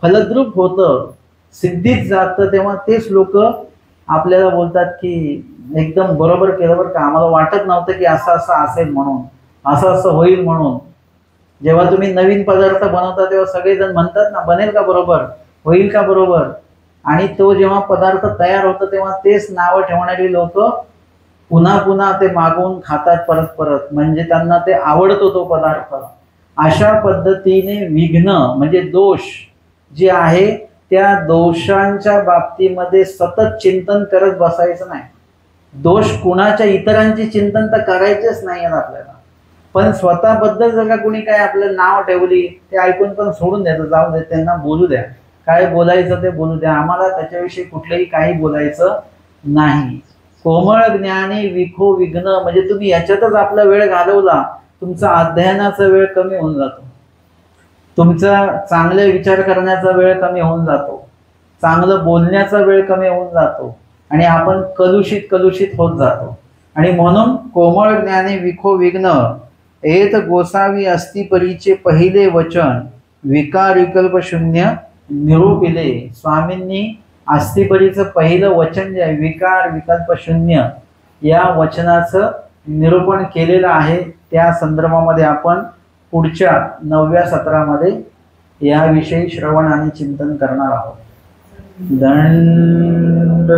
फलद्रूप होतं, सिद्धीत जातं, तेव्हा तेच लोक आपल्याला बोलतात की एकदम बरोबर केलं बरं का, आम्हाला वाटत नव्हतं की असं असं असेल म्हणून, असं असं होईल म्हणून. जेव्हा तुम्ही नवीन पदार्थ बनवता तेव्हा सगळेजण म्हणतात ना, बनेल का बरोबर, होईल का बरोबर. आणि तो जेव्हा पदार्थ तयार होतो तेव्हा तेच नावं ठेवणारी लोक पुन्हा पुन्हा ते मागवून खातात परत परत, म्हणजे त्यांना ते आवडतो तो पदार्थ. अशा पद्धतीने विघ्न म्हणजे दोष जे आहे त्या दोषांच्या बाबतीमध्ये सतत चिंतन करत बसायचं नाही. दोष कुणाच्या इतरांचे चिंतन तर करायचेच नाही आपल्याला, पण स्वतःबद्दल जर का कुणी काय आपलं नाव ठेवली ते ऐकून पण सोडून द्यायचं, जाऊ दे, त्यांना बोलू द्या, काय बोलायचं ते बोलू द्या, आम्हाला त्याच्याविषयी कुठलंही काही बोलायचं नाही. कोमळ ज्ञानी विखो विघ्न, म्हणजे तुम्ही याच्यातच आपला वेळ घालवला, तुमचा अध्ययनाचा वेळ कमी होऊन जातो, तुमचा चांगले विचार करण्याचा वेळ कमी होऊन जातो, चांगलं बोलण्याचा वेळ कमी होऊन जातो आणि आपण कलुषित होत जातो. आणि म्हणून कोमळ ज्ञानी विखो विघ्न एत गोसावी अस्ति परीचे पहिले वचन विकार विकल्प शून्य निरूपिले. स्वामींनी अस्तिपरीचं पहिलं वचन जे आहे विकार विकल्प शून्य या वचनाचं निरूपण केलेलं आहे. त्या संदर्भामध्ये आपण पुढच्या 9व्या सत्रामध्ये याविषयी श्रवण आणि चिंतन करणार आहोत. दंडवत